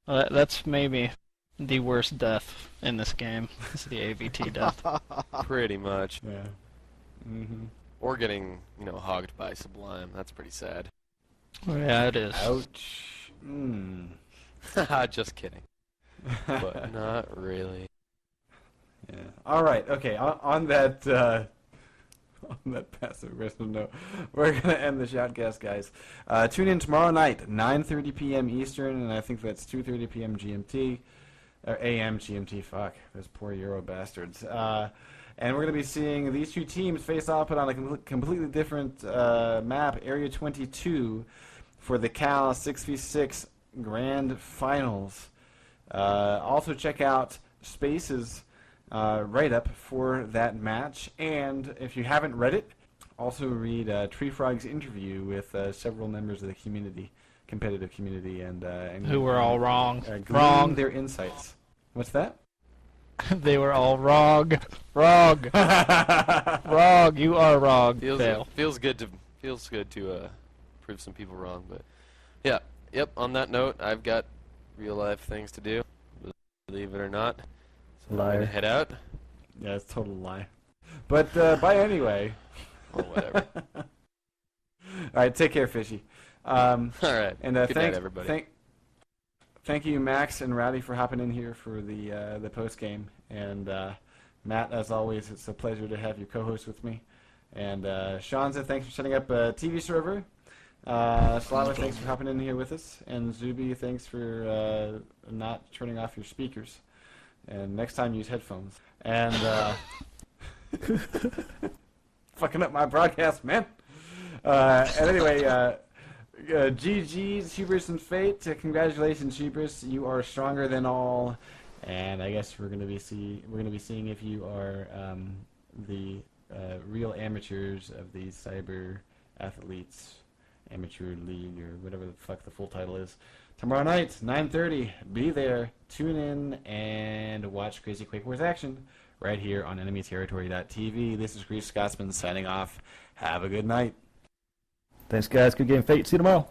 that's maybe the worst death in this game. Is the AVT death. Pretty much. Yeah. Mm-hmm. Or getting, hogged by Sublime. That's pretty sad. Oh, yeah, it is. Ouch. Mm. Just kidding. But not really. Yeah. All right. Okay. On that passive aggressive note, we're gonna end the shoutcast, guys. Tune in tomorrow night, 9:30 p.m. Eastern, and I think that's 2:30 p.m. GMT, or AM GMT. Fuck, those poor Euro bastards. And we're gonna be seeing these two teams face off, but on a completely different map, Area 22, for the Cal 6v6 Grand Finals. Also check out Space's write-up for that match, and if you haven't read it, also read Tree Frog's interview with several members of the community, competitive community, and who were all wrong. Wrong their insights. What's that? They were all wrong. Wrong. Wrong. You are wrong. Feels good to prove some people wrong, but yeah. Yep. On that note, I've got real life things to do. Believe it or not. So I'm gonna head out. Yeah, it's a total lie. But bye anyway. Or whatever. All right, take care, Fishy. All right. And good night, everybody. Thank you, Max and Rowdy, for hopping in here for the post game. And Matt, as always, it's a pleasure to have you co-host with me. And Shanza, thanks for setting up a TV server. Stlava, thanks for hopping in here with us. And Zuby, thanks for not turning off your speakers. And next time, use headphones. And fucking up my broadcast, man. And anyway, GG's, Hubris and Fate. Congratulations, Hubris. You are stronger than all. And I guess we're gonna be seeing if you are the real amateurs of the cyber athletes amateur league, or whatever the fuck the full title is. Tomorrow night, 9:30. Be there. Tune in and watch Crazy Quake Wars action right here on Enemy Territory.tv. This is GreasedScotsman signing off. Have a good night. Thanks, guys. Good game, Fate. See you tomorrow.